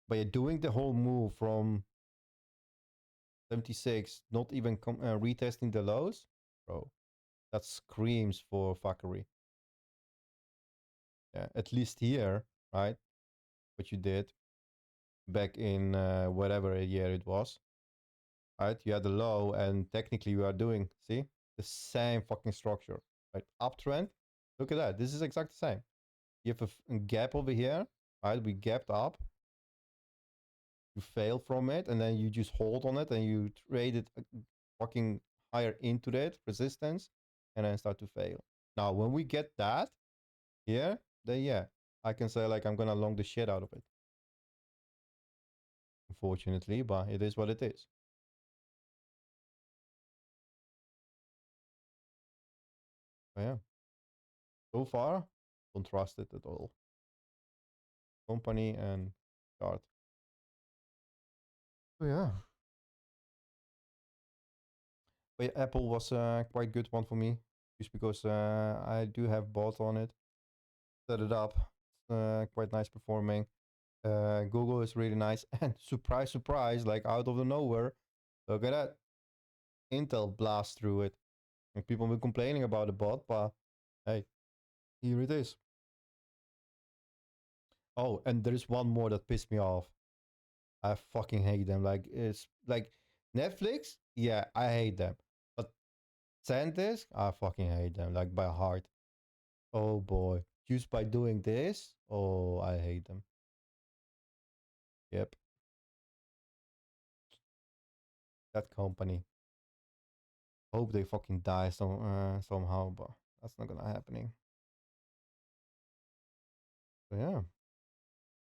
But yeah, doing the whole move from 76, not even retesting the lows, bro, that screams for fuckery. Yeah, at least here, right? What you did back in whatever year it was, right? You had the low, and technically you are doing, see, the same fucking structure, right? Uptrend. Look at that. This is exactly the same. You have a gap over here, right? We gapped up. You fail from it, and then you just hold on it, and you trade it fucking higher into that resistance, and then start to fail. Now, when we get that here, then yeah, I can say like I'm gonna long the shit out of it. Unfortunately, but it is what it is. But yeah, so far, don't trust it at all. Company and card. So yeah. But yeah, Apple was quite good one for me, just because I do have bot on it. Set it up. It's quite nice performing. Google is really nice, and surprise, surprise, like out of the nowhere, look at that. Intel blast through it. And people have been complaining about the bot, but hey, here it is. Oh, and there is one more that pissed me off. I fucking hate them. Like, it's like Netflix, yeah, I hate them. But SanDisk, I fucking hate them, like by heart. Oh boy. Just by doing this, oh, I hate them. Yep. That company. Hope they fucking die somehow, but that's not gonna happening. So yeah,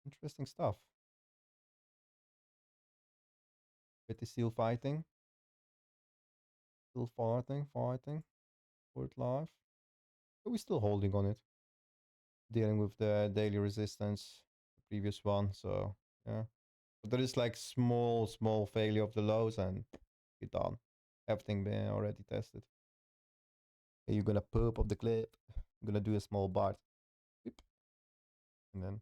interesting stuff. Pretty still fighting, still fighting for it life. But we're still holding on it, dealing with the daily resistance, the previous one. So yeah, but there is like small failure of the lows, and we're done. Everything been already tested. And you're gonna pop up the clip. I'm gonna do a small bar, and then.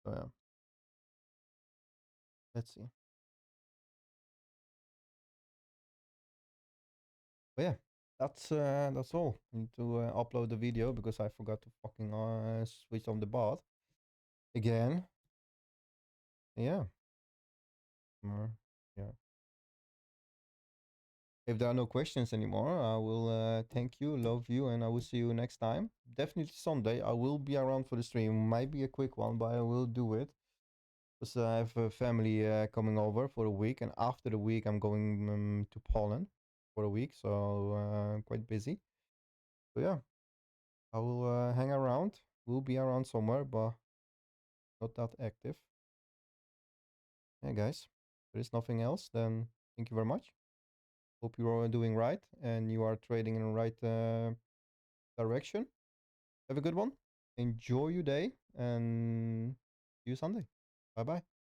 So yeah, let's see. But yeah, that's all. I need to upload the video because I forgot to fucking switch on the bot again. Yeah. Yeah. If there are no questions anymore, I will thank you, love you, and I will see you next time. Definitely Sunday. I will be around for the stream. Might be a quick one, but I will do it. Because I have a family coming over for a week, and after the week, I'm going to Poland for a week, so I'm quite busy. So yeah, I will hang around. We'll be around somewhere, but not that active. Yeah, guys, if there is nothing else, then thank you very much. Hope you are doing right and you are trading in the right direction. Have a good one. Enjoy your day and see you Sunday. Bye bye.